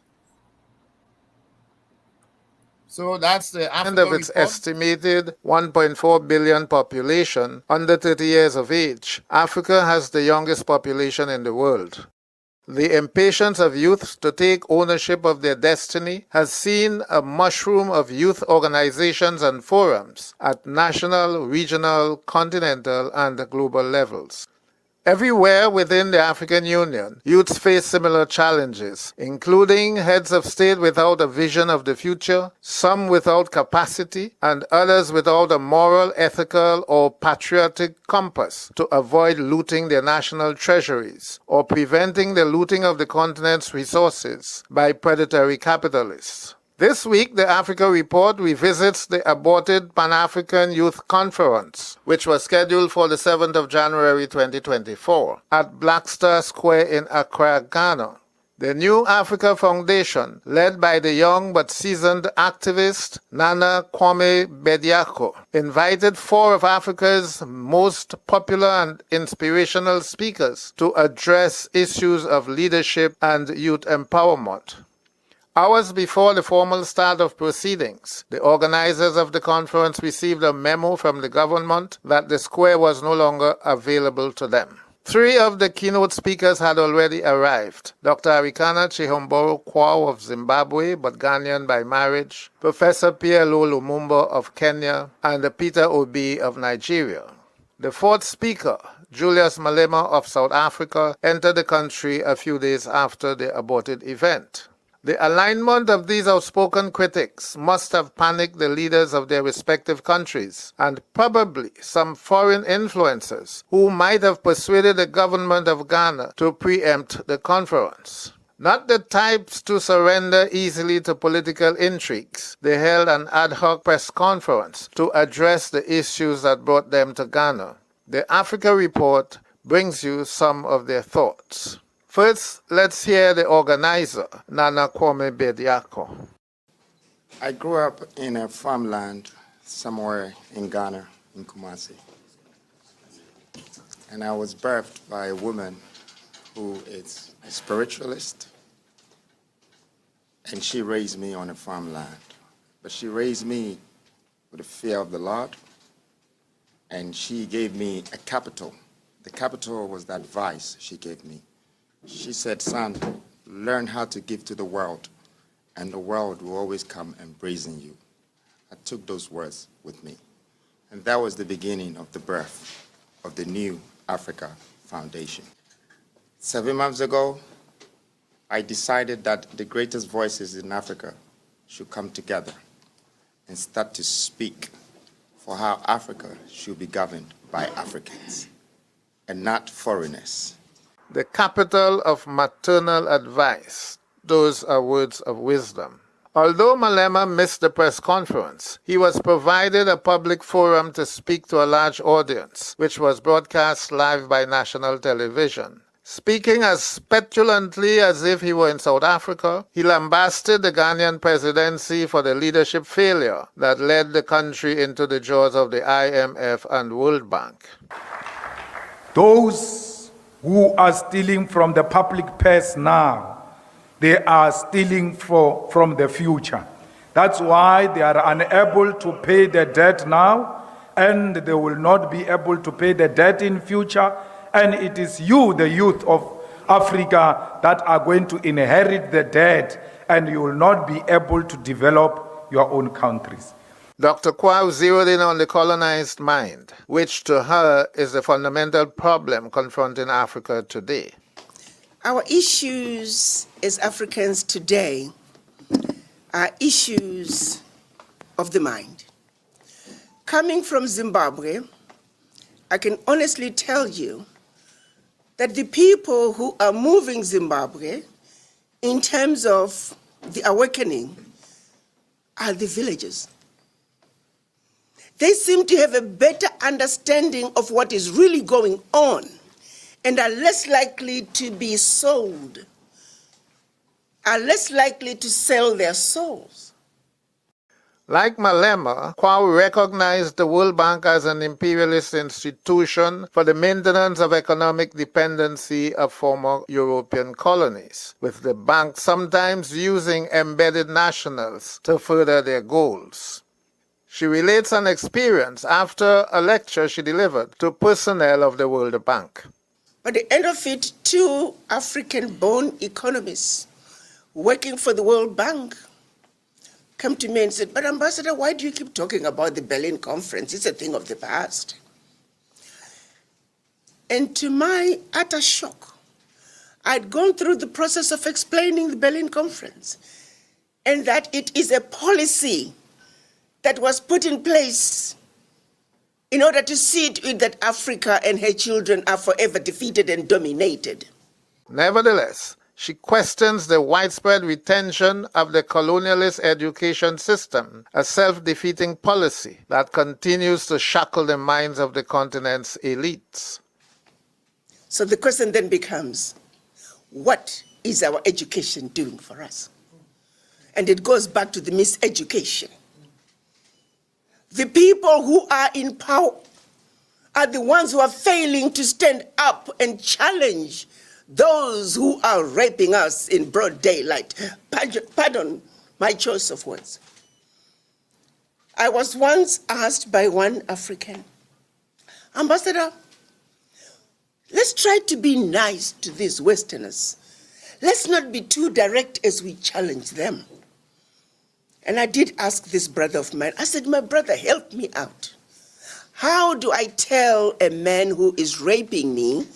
So that's the End Africa of its report. estimated 1.4 billion population under 30 years of age, Africa has the youngest population in the world. The impatience of youth to take ownership of their destiny has seen a mushroom of youth organizations and forums at national, regional, continental, and global levels. Everywhere within the African Union, youths face similar challenges, including heads of state without a vision of the future, some without capacity, and others without a moral, ethical, or patriotic compass to avoid looting their national treasuries or preventing the looting of the continent's resources by predatory capitalists. This week, the Africa Report revisits the aborted Pan-African Youth Conference, which was scheduled for the 7th of January 2024 at Black Star Square in Accra, Ghana. The New Africa Foundation, led by the young but seasoned activist Nana Kwame Bediako, invited 4 of Africa's most popular and inspirational speakers to address issues of leadership and youth empowerment. Hours before the formal start of proceedings, the organizers of the conference received a memo from the government that the square was no longer available to them. 3 of the keynote speakers had already arrived: Dr. Arikana Chihomboro Kwao of Zimbabwe, but Ghanaian by marriage, Professor P.L.O. Lumumba of Kenya, and Peter Obi of Nigeria. The 4th speaker, Julius Malema of South Africa, entered the country a few days after the aborted event. The alignment of these outspoken critics must have panicked the leaders of their respective countries, and probably some foreign influencers who might have persuaded the government of Ghana to preempt the conference. Not the types to surrender easily to political intrigues, they held an ad hoc press conference to address the issues that brought them to Ghana. The Africa Report brings you some of their thoughts. First, let's hear the organizer, Nana Kwame Bediako. I grew up in a farmland somewhere in Ghana, in Kumasi. And I was birthed by a woman who is a spiritualist, and she raised me on a farmland. But she raised me with the fear of the Lord, and she gave me a capital. The capital was the advice she gave me. She said, son, learn how to give to the world, and the world will always come embracing you. I took those words with me. And that was the beginning of the birth of the New Africa Foundation. 7 months ago, I decided that the greatest voices in Africa should come together and start to speak for how Africa should be governed by Africans and not foreigners. The capital of maternal advice. Those are words of wisdom. Although Malema missed the press conference, he was provided a public forum to speak to a large audience, which was broadcast live by national television. Speaking as petulantly as if he were in South Africa, he lambasted the Ghanaian presidency for the leadership failure that led the country into the jaws of the IMF and World Bank. Those who are stealing from the public purse now, they are stealing from the future. That's why they are unable to pay the debt now, and they will not be able to pay the debt in future. And it is you, the youth of Africa, that are going to inherit the debt, and you will not be able to develop your own countries. Dr. Kwao zeroed in on the colonized mind, which to her is the fundamental problem confronting Africa today. Our issues as Africans today are issues of the mind. Coming from Zimbabwe, I can honestly tell you that the people who are moving Zimbabwe in terms of the awakening are the villagers. They seem to have a better understanding of what is really going on and are less likely to be sold, are less likely to sell their souls. Like Malema, Kwame recognized the World Bank as an imperialist institution for the maintenance of economic dependency of former European colonies, with the bank sometimes using embedded nationals to further their goals. She relates an experience after a lecture she delivered to personnel of the World Bank. At the end of it, 2 African-born economists working for the World Bank come to me and said, "But Ambassador, why do you keep talking about the Berlin Conference? It's a thing of the past." And to my utter shock, I'd gone through the process of explaining the Berlin Conference and that it is a policy that was put in place in order to see to it that Africa and her children are forever defeated and dominated. Nevertheless, she questions the widespread retention of the colonialist education system, a self-defeating policy that continues to shackle the minds of the continent's elites. So the question then becomes, what is our education doing for us? And it goes back to the miseducation. The people who are in power are the ones who are failing to stand up and challenge those who are raping us in broad daylight. Pardon my choice of words. I was once asked by one African, "Ambassador, let's try to be nice to these Westerners. Let's not be too direct as we challenge them." And I did ask this brother of mine, I said, "My brother, help me out. How do I tell a man who is raping me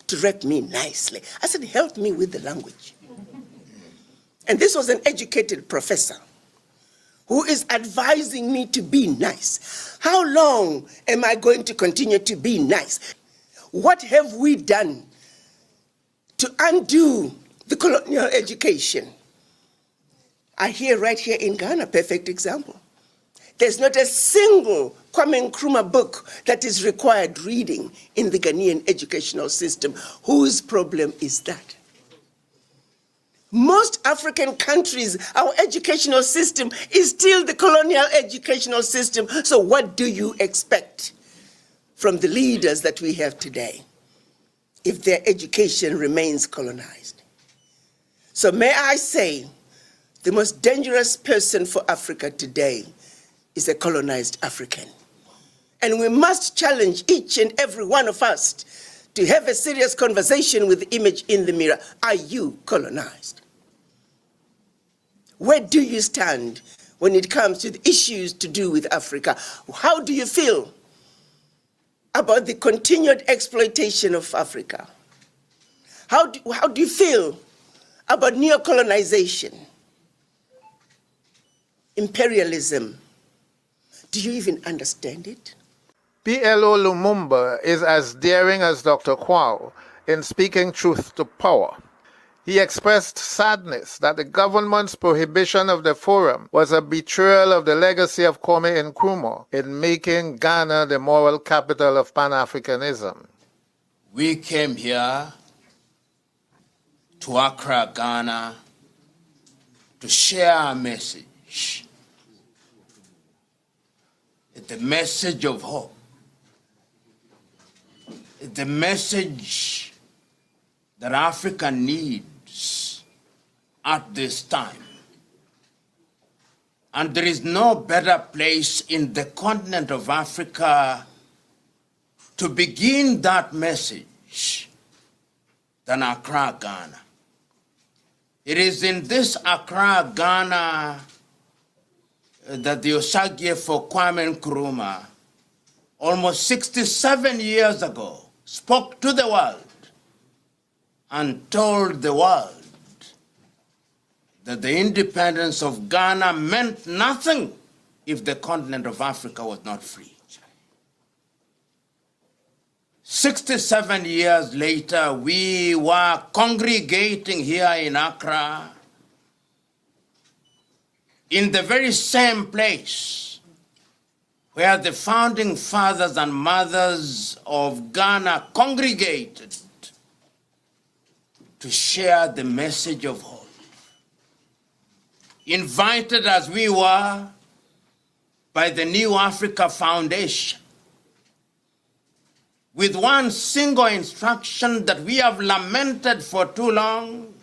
to rape me nicely?" I said, "Help me with the language." And this was an educated professor who is advising me to be nice. How long am I going to continue to be nice? What have we done to undo the colonial education? I hear right here in Ghana, perfect example. There's not a single Kwame Nkrumah book that is required reading in the Ghanaian educational system. Whose problem is that? Most African countries, our educational system is still the colonial educational system. So what do you expect from the leaders that we have today if their education remains colonized? So may I say, the most dangerous person for Africa today is a colonized African. And we must challenge each and every one of us to have a serious conversation with the image in the mirror. Are you colonized? Where do you stand when it comes to the issues to do with Africa? How do you feel about the continued exploitation of Africa? How do you feel about neocolonization? Imperialism. Do you even understand it? PLO Lumumba is as daring as Dr. Kwao in speaking truth to power. He expressed sadness that the government's prohibition of the forum was a betrayal of the legacy of Kwame Nkrumah in making Ghana the moral capital of Pan-Africanism. We came here to Accra, Ghana, to share our message. It's the message of hope. It's the message that Africa needs at this time. And there is no better place in the continent of Africa to begin that message than Accra, Ghana. It is in this Accra, Ghana that the Osagie for Kwame Nkrumah, almost 67 years ago, spoke to the world and told the world that the independence of Ghana meant nothing if the continent of Africa was not free. 67 years later, we were congregating here in Accra in the very same place where the founding fathers and mothers of Ghana congregated to share the message of hope. Invited as we were by the New Africa Foundation with one single instruction that we have lamented for too long,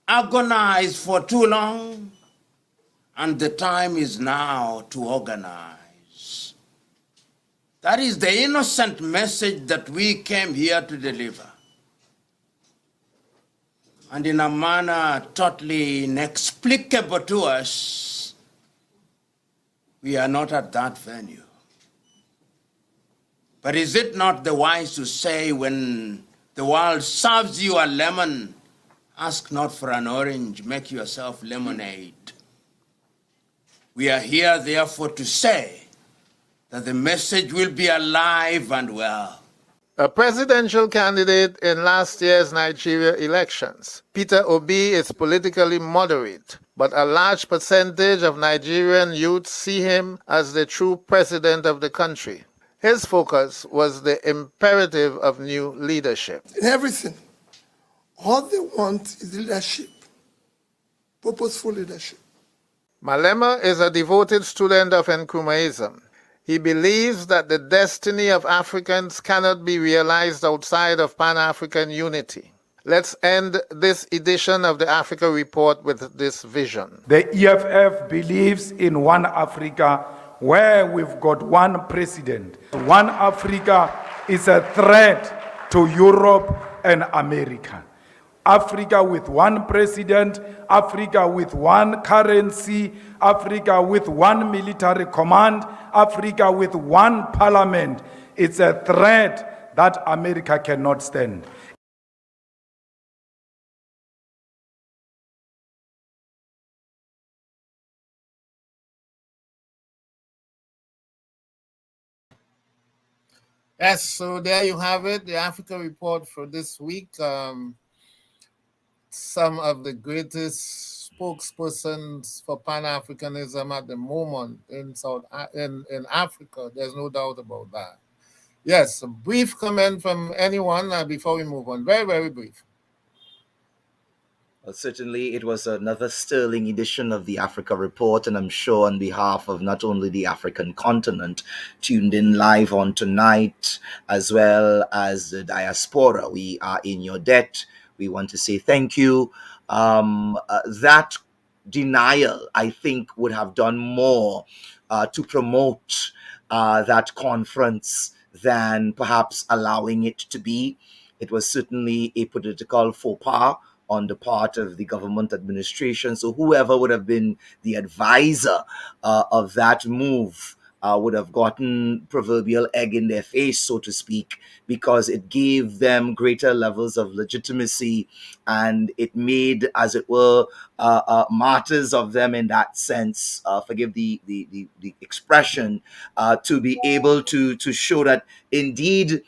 agonized for too long, and the time is now to organize. That is the innocent message that we came here to deliver. And in a manner totally inexplicable to us, we are not at that venue. But is it not the wise to say, when the world serves you a lemon, ask not for an orange, make yourself lemonade? We are here, therefore, to say that the message will be alive and well. A presidential candidate in last year's Nigeria elections, Peter Obi is politically moderate, but a large percentage of Nigerian youth see him as the true president of the country. His focus was the imperative of new leadership. In everything, all they want is leadership, purposeful leadership. Malema is a devoted student of Nkrumahism. He believes that the destiny of Africans cannot be realized outside of Pan-African unity. Let's end this edition of the Africa Report with this vision. The EFF believes in one Africa where we've got one president. One Africa is a threat to Europe and America. Africa with one president, Africa with one currency, Africa with one military command, Africa with one parliament. It's a threat that America cannot stand. Yes, so there you have it, the Africa Report for this week. Some of the greatest spokespersons for Pan-Africanism at the moment in Africa. There's no doubt about that. Yes, a brief comment from anyone before we move on. Very, very brief. Well, certainly, it was another sterling edition of the Africa Report, and I'm sure on behalf of not only the African continent tuned in live on tonight, as well as the diaspora, we are in your debt. We want to say thank you. That denial, I think, would have done more to promote that conference than perhaps allowing it to be. It was certainly a political faux pas on the part of the government administration. So whoever would have been the advisor of that move would have gotten proverbial egg in their face, so to speak, because it gave them greater levels of legitimacy, and it made, as it were, martyrs of them in that sense, forgive the expression, to be able to show that indeed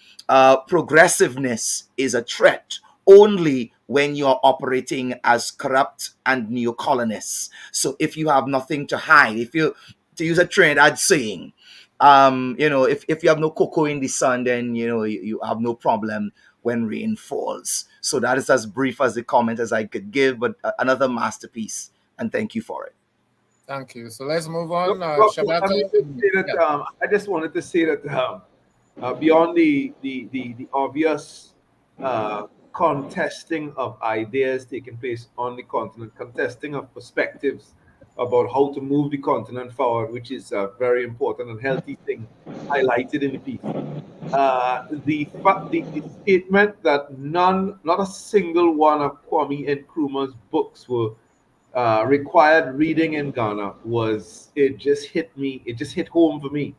progressiveness is a threat only when you're operating as corrupt and neo-colonists. So if you have nothing to hide, if you, to use a Trinidad saying, if you have no cocoa in the sun, then you have no problem when rain falls. So that is as brief as the comment as I could give, but another masterpiece, and thank you for it. Thank you. So let's move on. Shabaka. I just wanted to say that beyond the obvious contesting of ideas taking place on the continent, contesting of perspectives about how to move the continent forward, which is a very important and healthy thing highlighted in the piece. The statement that not a single one of Kwame Nkrumah's books were required reading in Ghana it just hit me. It just hit home for me.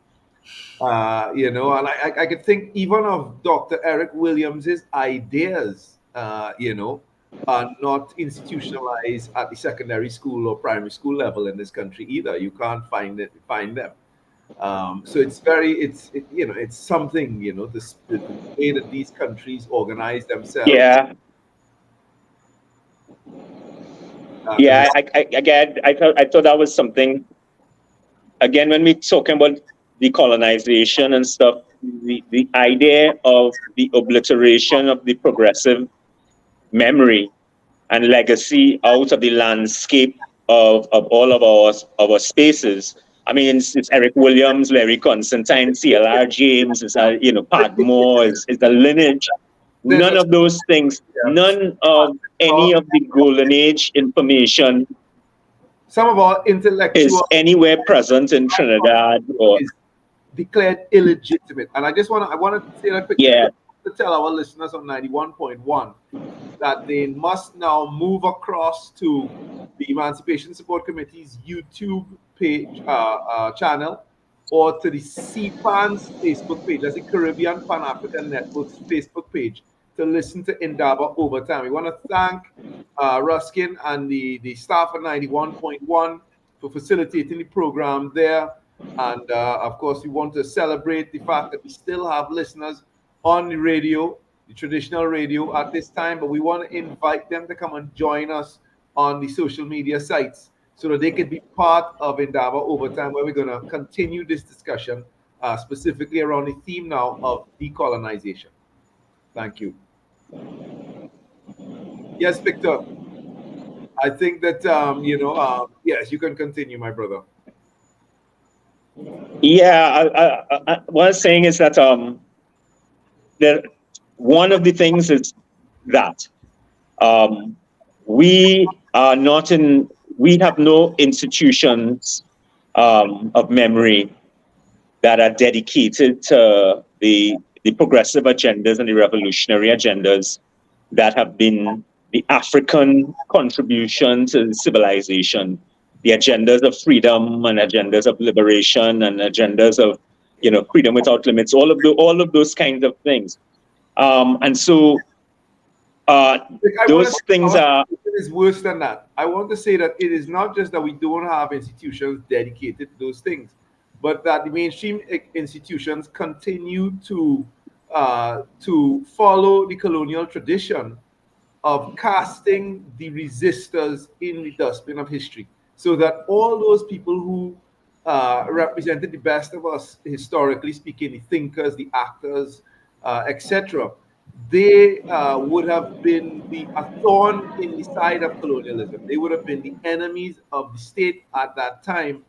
And I could think even of Dr. Eric Williams's ideas, are not institutionalized at the secondary school or primary school level in this country either. You can't find them. So it's something, the way that these countries organize themselves. Yeah. I thought that was something. Again, when we're talking about decolonization and stuff, the idea of the obliteration of the progressive memory and legacy out of the landscape of all of our spaces I mean, it's Eric Williams, Larry Constantine, CLR James, it's Padmore, it's the lineage. None of those things, none of any of the golden age information some of our is intellectual anywhere present in Trinidad or is declared illegitimate. And I want to say that quickly to tell our listeners on 91.1 that they must now move across to the Emancipation Support Committee's YouTube page channel, or to the CPAN's Facebook page, that's the Caribbean Pan-African Network's Facebook page, to listen to Indaba Overtime. We want to thank Ruskin and the staff at 91.1 for facilitating the program there. And of course, we want to celebrate the fact that we still have listeners on the radio, the traditional radio at this time, but we want to invite them to come and join us on the social media sites so that they can be part of Indaba Overtime, where we're going to continue this discussion specifically around the theme now of decolonization. Thank you. Yes, Victor. I think that, yes, you can continue, my brother. Yeah, what I'm saying is that one of the things is that we have no institutions of memory that are dedicated to the progressive agendas and the revolutionary agendas that have been the African contribution to civilization, the agendas of freedom and agendas of liberation and agendas of freedom without limits, all of those kinds of things. And so those things are. It is worse than that. I want to say that it is not just that we don't have institutions dedicated to those things, but that the mainstream institutions continue to follow the colonial tradition of casting the resistors in the dustbin of history, so that all those people who represented the best of us, historically speaking, the thinkers, the actors, etc., they would have been a thorn in the side of colonialism. They would have been the enemies of the state at that time,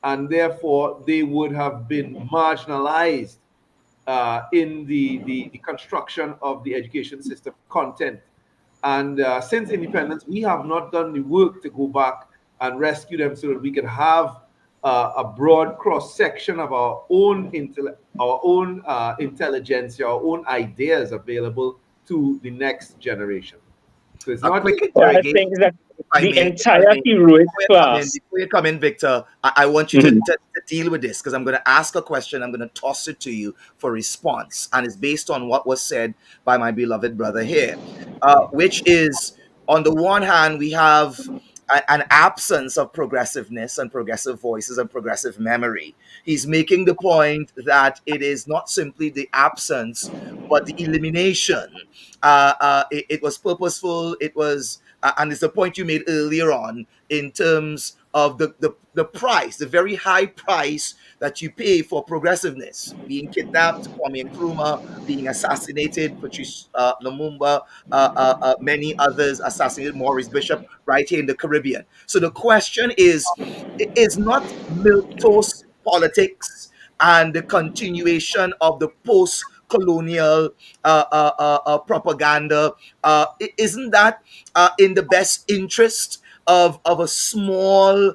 and therefore they would have been marginalized in the construction of the education system content. And since independence, we have not done the work to go back and rescue them so that we can have a broad cross section of our own intelligence, our own ideas available to the next generation. So it's not. I think that the entire heroic class. Before you come in, Victor, I want you to deal with this, because I'm going to ask a question. I'm going to toss it to you for response, and it's based on what was said by my beloved brother here, which is, on the one hand, we have an absence of progressiveness and progressive voices and progressive memory. He's making the point that it is not simply the absence, but the elimination. It was purposeful. It was, and it's the point you made earlier on in terms of the price, the very high price that you pay for progressiveness. Being kidnapped, Kwame Nkrumah being assassinated, Patrice Lumumba, many others assassinated, Maurice Bishop, right here in the Caribbean. So the question is not milquetoast politics and the continuation of the post-colonial propaganda, isn't that in the best interest of a small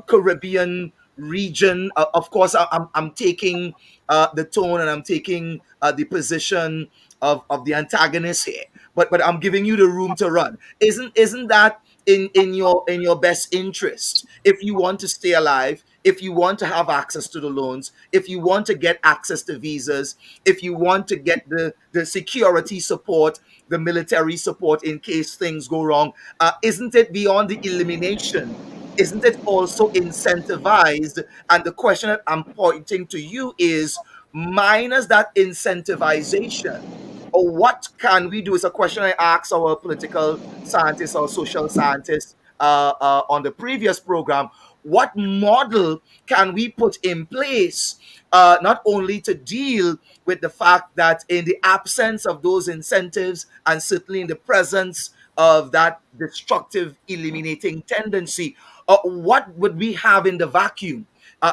Caribbean region? Of course, I'm taking the tone and I'm taking the position of the antagonist here, but I'm giving you the room to run. Isn't that in your best interest, if you want to stay alive, if you want to have access to the loans, if you want to get access to visas, if you want to get the security support, the military support in case things go wrong? Isn't it beyond the elimination? Isn't it also incentivized? And the question that I'm pointing to you is, minus that incentivization, or what can we do? It's a question I asked our political scientists, our social scientists on the previous program. What model can we put in place, not only to deal with the fact that in the absence of those incentives, and certainly in the presence of that destructive, eliminating tendency, what would we have in the vacuum?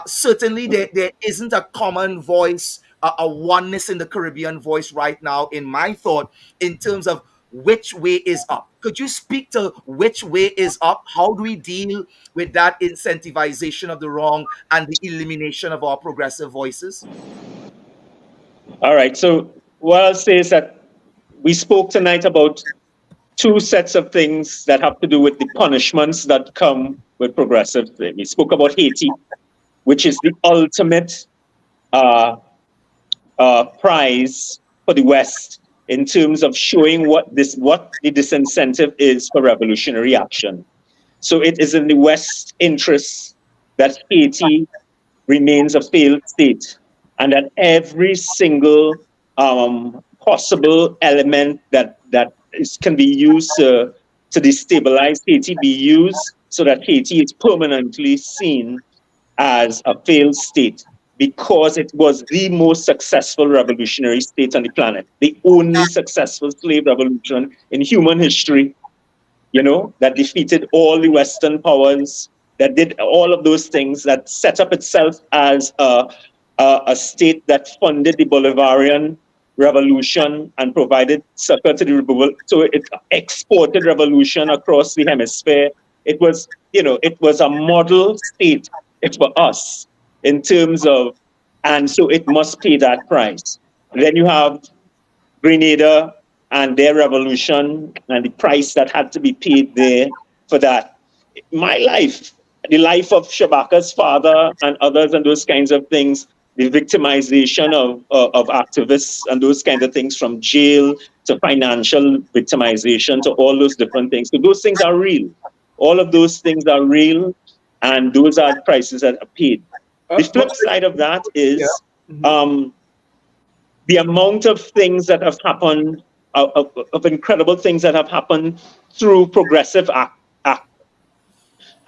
Certainly, there isn't a common voice, a oneness in the Caribbean voice right now, in my thought, in terms of which way is up. Could you speak to which way is up? How do we deal with that incentivization of the wrong and the elimination of our progressive voices? All right. So what I'll say is that we spoke tonight about two sets of things that have to do with the punishments that come with progressive thing. We spoke about Haiti, which is the ultimate prize for the West in terms of showing what the disincentive is for revolutionary action. So it is in the West's interest that Haiti remains a failed state, and that every single possible element that can be used to destabilize Haiti be used so that Haiti is permanently seen as a failed state, because it was the most successful revolutionary state on the planet, the only successful slave revolution in human history, that defeated all the Western powers, that did all of those things, that set up itself as a state that funded the Bolivarian revolution and provided succor to the revolution. So it exported revolution across the hemisphere. It was, it was a model state for us in terms of, and so it must pay that price. Then you have Grenada and their revolution and the price that had to be paid there for that. My life, the life of Shabaka's father and others and those kinds of things, the victimization of activists and those kinds of things, from jail to financial victimization to all those different things. So those things are real. All of those things are real, and those are prices that are paid. The flip side of that is the amount of things that have happened, of incredible things that have happened through progressive act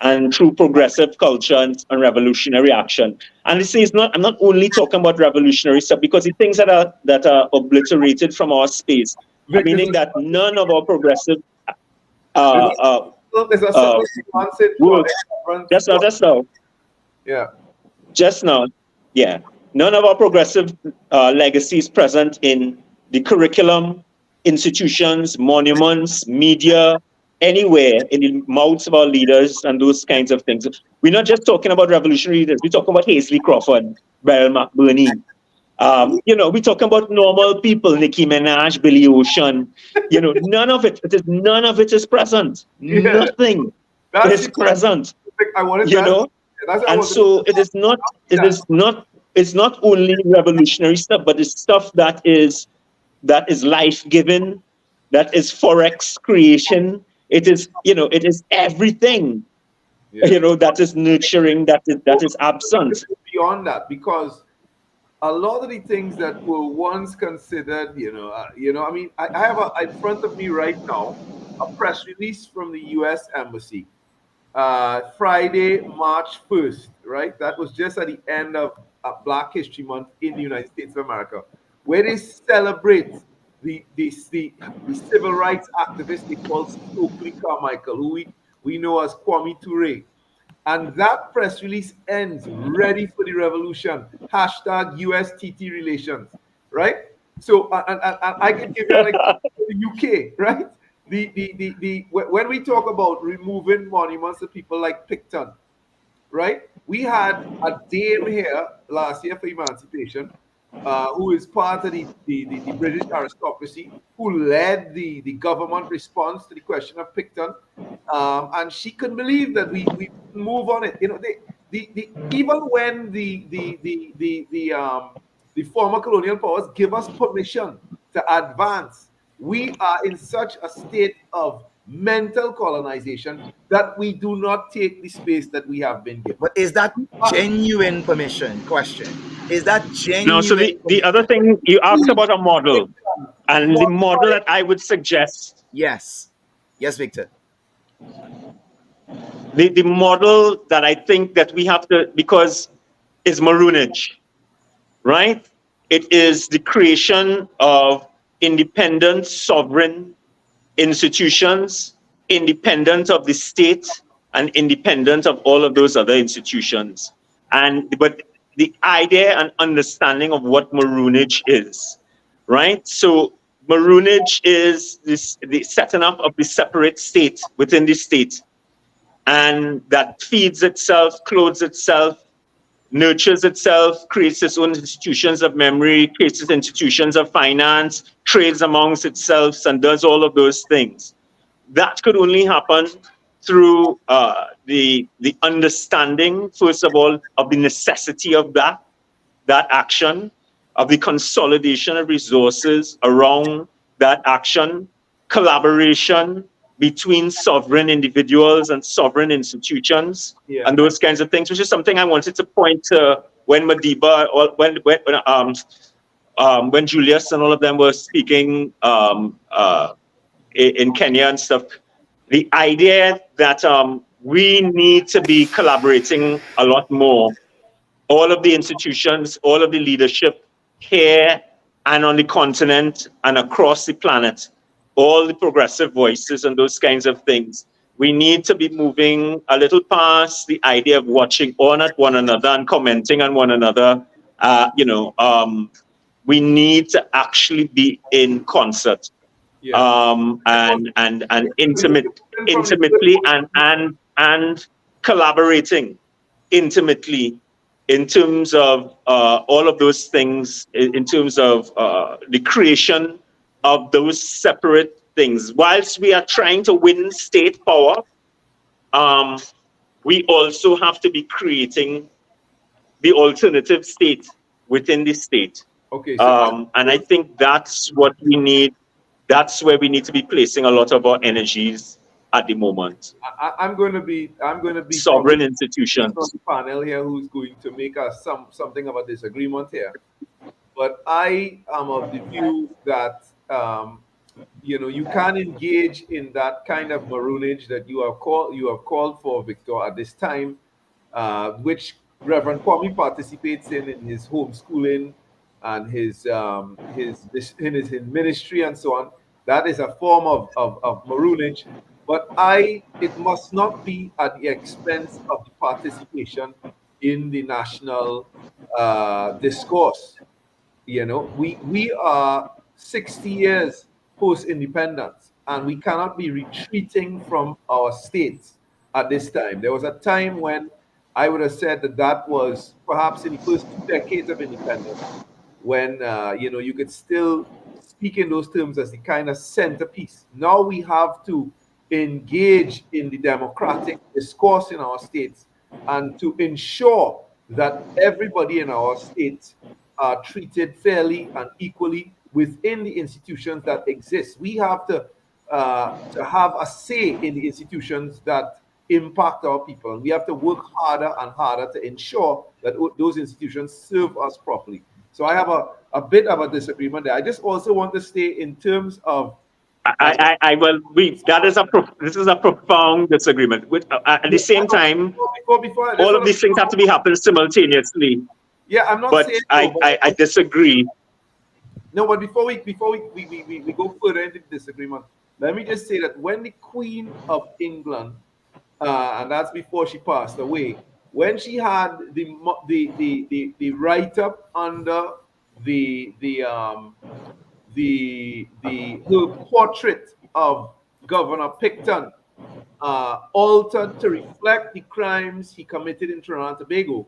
and through progressive culture and revolutionary action. And this is not, I'm not only talking about revolutionary stuff, because the things that are obliterated from our space, meaning that none of our progressive none of our progressive legacies present in the curriculum, institutions, monuments, media, anywhere in the mouths of our leaders and those kinds of things. We're not just talking about revolutionary leaders. We're talking about Hazley Crawford, Beryl McBurney. We're talking about normal people, Nicki Minaj, Billy Ocean. None of it is present. Yeah. Nothing is present. And so it's not only revolutionary stuff, but it's stuff that is life-giving, that is forex creation. It is, it is everything, that is nurturing, that is absent. Beyond that, because a lot of the things that were once considered, I have in front of me right now a press release from the U.S. Embassy, Friday, March 1st, right? That was just at the end of Black History Month in the United States of America, where they celebrate the civil rights activist they call Stokely Carmichael, who we know as Kwame Ture. And that press release ends, ready for the revolution, #USTT relations, right? So, and I can give you an example in the UK, right? When we talk about removing monuments to people like Picton, right? We had a dame here last year for emancipation, who is part of the British aristocracy, who led the government response to the question of Picton, and she couldn't believe that we move on it. Even when the former colonial powers give us permission to advance, we are in such a state of mental colonization that we do not take the space that we have been given. But is that genuine permission? Question. Is that genuine? No, so the other thing, you asked about a model, and the model that I would suggest. Yes, Victor. The model that I think that we have to, because is maroonage, right? It is the creation of independent, sovereign institutions, independent of the state and independent of all of those other institutions. But the idea and understanding of what maroonage is, right? So maroonage is the setting up of the separate state within the state, and that feeds itself, clothes itself, nurtures itself, creates its own institutions of memory, creates its institutions of finance, trades amongst itself, and does all of those things. That could only happen through the understanding, first of all, of the necessity of that action, of the consolidation of resources around that action, collaboration between sovereign individuals and sovereign institutions, Yeah. and those kinds of things, which is something I wanted to point to when Madiba or when Julius and all of them were speaking in Kenya and stuff. The idea that we need to be collaborating a lot more, all of the institutions, all of the leadership here and on the continent and across the planet, all the progressive voices and those kinds of things. We need to be moving a little past the idea of watching on at one another and commenting on one another. We need to actually be in concert, and intimately and collaborating intimately in terms of all of those things, in terms of the creation of those separate things. Whilst we are trying to win state power, we also have to be creating the alternative state within the state. Okay, so and I think that's what we need. That's where we need to be placing a lot of our energies at the moment. I'm going to be sovereign institutions on the panel here who's going to make us something of a disagreement here. But I am of the view that you can engage in that kind of maroonage that you have called for, Victor, at this time, which Reverend Kwame participates in his homeschooling and his ministry and so on. That is a form of maroonage. But it must not be at the expense of the participation in the national discourse. We are 60 years post-independence, and we cannot be retreating from our states at this time. There was a time when I would have said that was perhaps in the first 2 decades of independence, when you could still speak in those terms as the kind of centerpiece. Now we have to engage in the democratic discourse in our states and to ensure that everybody in our states are treated fairly and equally within the institutions that exist. We have to have a say in the institutions that impact our people. We have to work harder and harder to ensure that those institutions serve us properly. So I have a bit of a disagreement there. I just also want to stay in terms of this is a profound disagreement. At the same time, all of these things have to be happening simultaneously. Yeah, I'm not but saying I disagree. No, but before we go further into the disagreement, let me just say that when the Queen of England, and that's before she passed away, when she had the write-up under her portrait of Governor Picton, altered to reflect the crimes he committed in Trinidad and Tobago,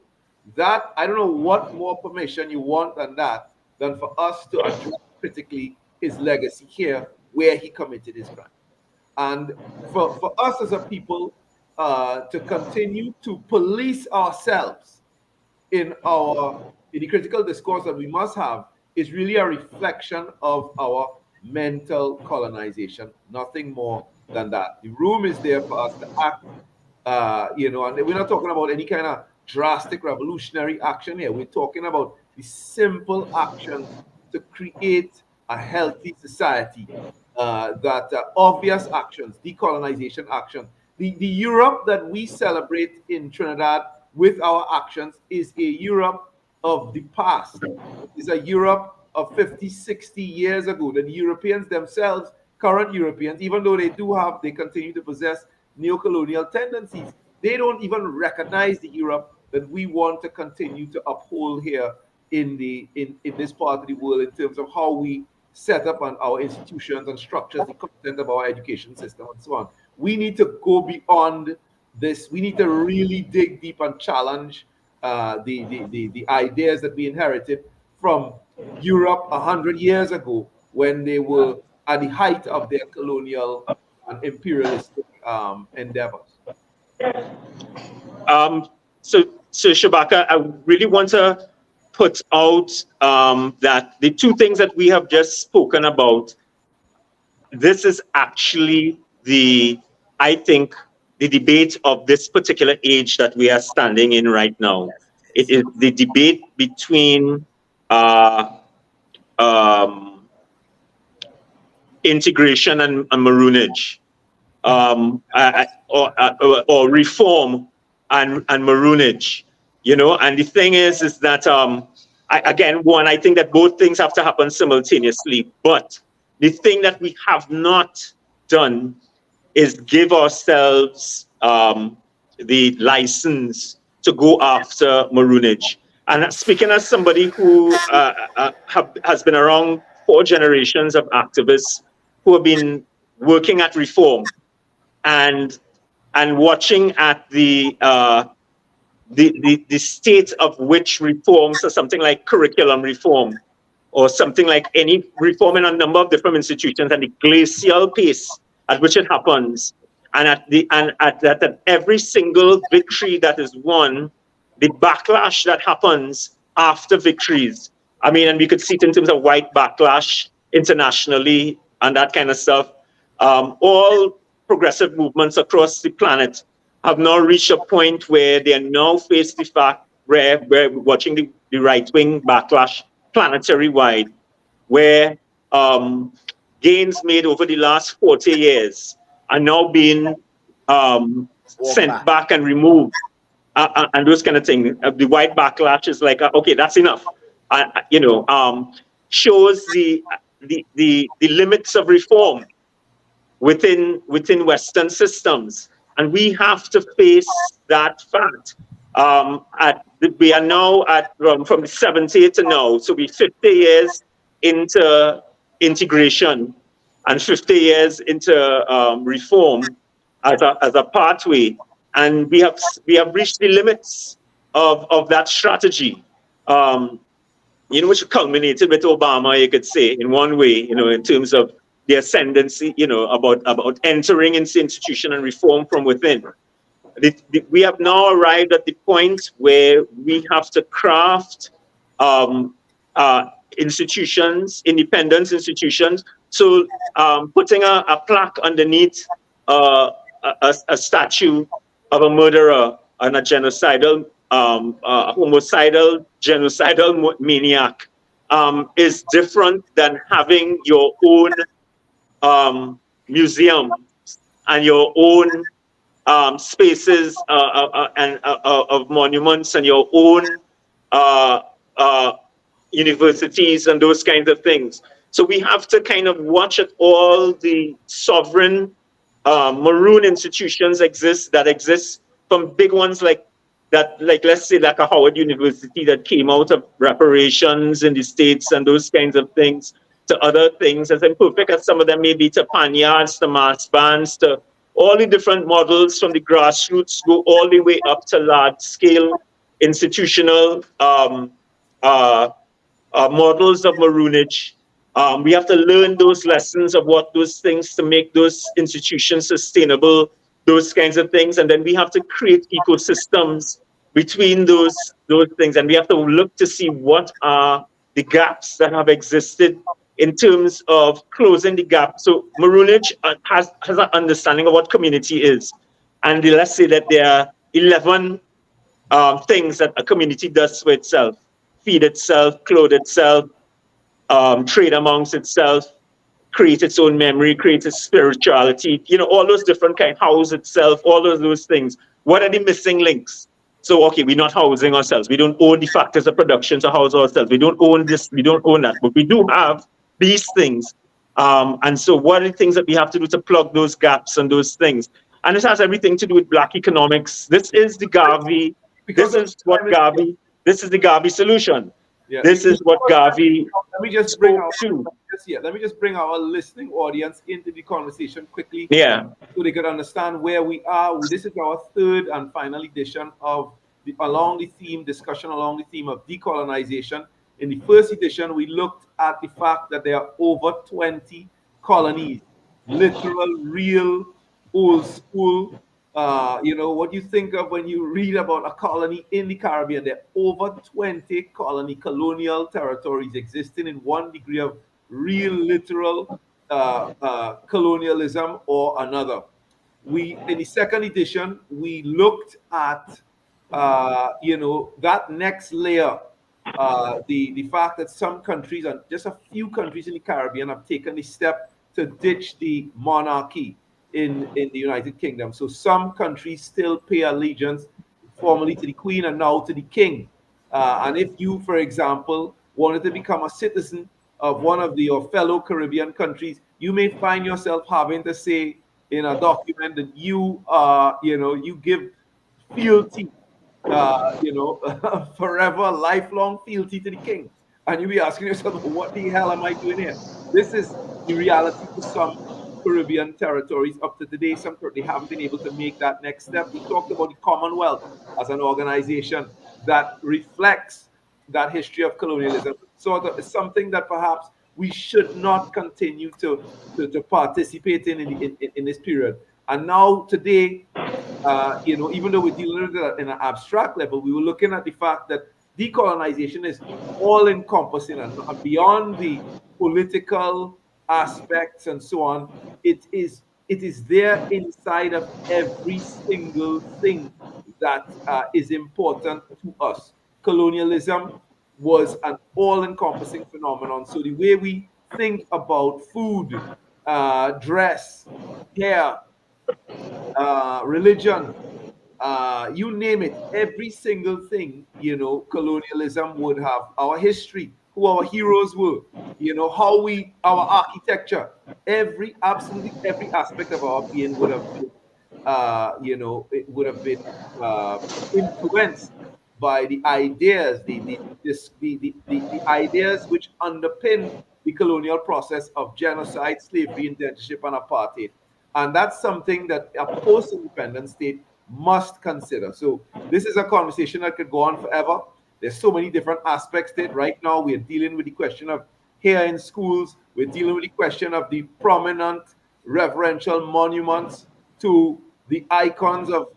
that I don't know what more permission you want than for us to address critically his legacy here, where he committed his crime, and for us as a people to continue to police ourselves in the critical discourse that we must have is really a reflection of our mental colonization, nothing more than that. The room is there for us to act, and we're not talking about any kind of drastic revolutionary action here. We're talking about the simple action to create a healthy society, obvious actions, decolonization action. The Europe that we celebrate in Trinidad with our actions is a Europe of the past. It's a Europe of 50, 60 years ago. The Europeans themselves, current Europeans, even though they continue to possess neo-colonial tendencies, they don't even recognize the Europe that we want to continue to uphold here in this part of the world in terms of how we set up on our institutions and structures, the content of our education system, and so on. We need to go beyond this. We need to really dig deep and challenge the ideas that we inherited from Europe 100 years ago, when they were at the height of their colonial and imperialistic endeavors. So Shabaka, I really want to put out that the two things that we have just spoken about, this is actually I think, the debate of this particular age that we are standing in right now. It is the debate between integration and maroonage, or reform and maroonage, And the thing is that I think that both things have to happen simultaneously. But the thing that we have not done is give ourselves the license to go after maroonage. And speaking as somebody who has been around 4 generations of activists who have been working at reform and watching at the state of which reforms, so something like curriculum reform, or something like any reform in a number of different institutions, and the glacial pace at which it happens, and at every single victory that is won, the backlash that happens after victories. I mean, and we could see it in terms of white backlash internationally and that kind of stuff. All progressive movements across the planet have now reached a point where they are now faced the fact where we're watching the right-wing backlash planetary-wide, where gains made over the last 40 years are now being sent back and removed, and those kind of things. The white backlash is like, okay, that's enough. Shows the limits of reform within Western systems, and we have to face that fact. We are now from the 70s to now, so we're 50 years into integration and 50 years into reform as a pathway, and we have reached the limits of that strategy. Which culminated with Obama, you could say, in one way, in terms of the ascendancy, about entering into institution and reform from within. We have now arrived at the point where we have to craft institutions, independent institutions. So putting a plaque underneath a statue of a murderer and a genocidal, homicidal, genocidal maniac is different than having your own museum and your own spaces of monuments and your own universities and those kinds of things. So we have to kind of watch at all the sovereign maroon institutions that exist, from big ones like let's say like a Howard University that came out of reparations in the States and those kinds of things, to other things, as imperfect as some of them may be, to panyards, to mass bands, to all the different models from the grassroots, go all the way up to large-scale institutional models of maroonage. We have to learn those lessons of what those things to make those institutions sustainable, those kinds of things, and then we have to create ecosystems between those things, and we have to look to see what are the gaps that have existed in terms of closing the gap. So maroonage has an understanding of what community is, and let's say that there are 11 things that a community does for itself: feed itself, clothe itself, trade amongst itself, create its own memory, create its spirituality, all those different kinds, house itself, all of those things. What are the missing links? So, okay, we're not housing ourselves. We don't own the factors of production to house ourselves. We don't own this, we don't own that, but we do have these things. And so what are the things that we have to do to plug those gaps and those things? And this has everything to do with Black economics. This is the Garvey This is what Garvey. This is the Garvey solution. Yeah. This is what Garvey Let me just bring spoke our to. let me just bring our listening audience into the conversation quickly. Yeah. So they could understand where we are. This is our third and final edition of discussion along the theme of decolonization. In the first edition, we looked at the fact that there are over 20 colonies, literal, real, old school. What you think of when you read about a colony in the Caribbean. There are over 20 colonial territories existing in one degree of real, literal colonialism or another. In the second edition, we looked at that next layer, the fact that some countries, and just a few countries in the Caribbean, have taken the step to ditch the monarchy in the United Kingdom. So some countries still pay allegiance formerly to the Queen and now to the King. And if you, for example, wanted to become a citizen of one of your fellow Caribbean countries, you may find yourself having to say in a document that you give fealty, forever, lifelong fealty to the king. And you'll be asking yourself, what the hell am I doing here? This is the reality for some Caribbean territories up to today. Some currently haven't been able to make that next step. We talked about the Commonwealth as an organization that reflects that history of colonialism. Sort of something that perhaps we should not continue to participate in this period. And now today, even though we're dealing with it in an abstract level, we were looking at the fact that decolonization is all-encompassing and beyond the political aspects and so on. It is there inside of every single thing that is important to us. Colonialism was an all-encompassing phenomenon. So the way we think about food, dress, hair, religion, you name it, every single thing, colonialism would have our history, who our heroes were, our architecture, absolutely every aspect of our being would have been, it would have been influenced by the ideas, the ideas which underpin the colonial process of genocide, slavery, indentureship, and apartheid. And that's something that a post-independent state must consider. So this is a conversation that could go on forever. There's so many different aspects to it. Right now, we're dealing with the question of hair in schools. We're dealing with the question of the prominent reverential monuments to the icons of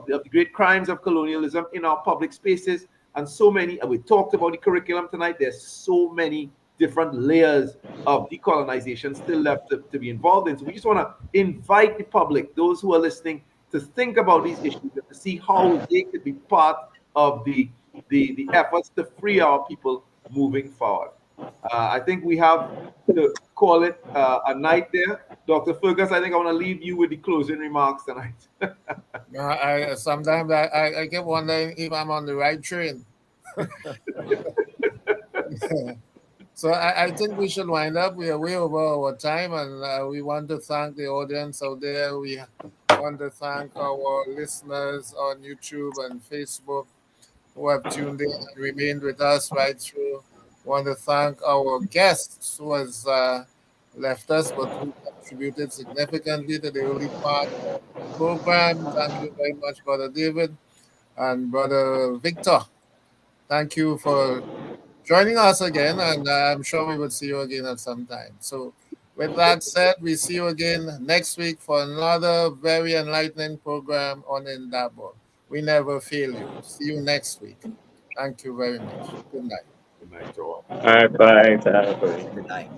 the great crimes of colonialism in our public spaces. And so many, and we talked about the curriculum tonight. There's so many different layers of decolonization still left to be involved in. So we just want to invite the public, those who are listening, to think about these issues and to see how they could be part of the efforts to free our people moving forward. I think we have to call it a night there. Dr. Fergus, I think I want to leave you with the closing remarks tonight. Sometimes I keep wondering if I'm on the right train. So I think we should wind up. We are way over our time, and we want to thank the audience out there. We want to thank our listeners on YouTube and Facebook who have tuned in and remained with us right through. Want to thank our guests who has left us, but who contributed significantly to the early part of the program. Thank you very much, Brother David and Brother Victor. Thank you for joining us again, and I'm sure we will see you again at some time. So with that said, we see you again next week for another very enlightening program on Indaba-The. We never fail you. See you next week. Thank you very much. Good night. Good night to all. All right, bye. Good night.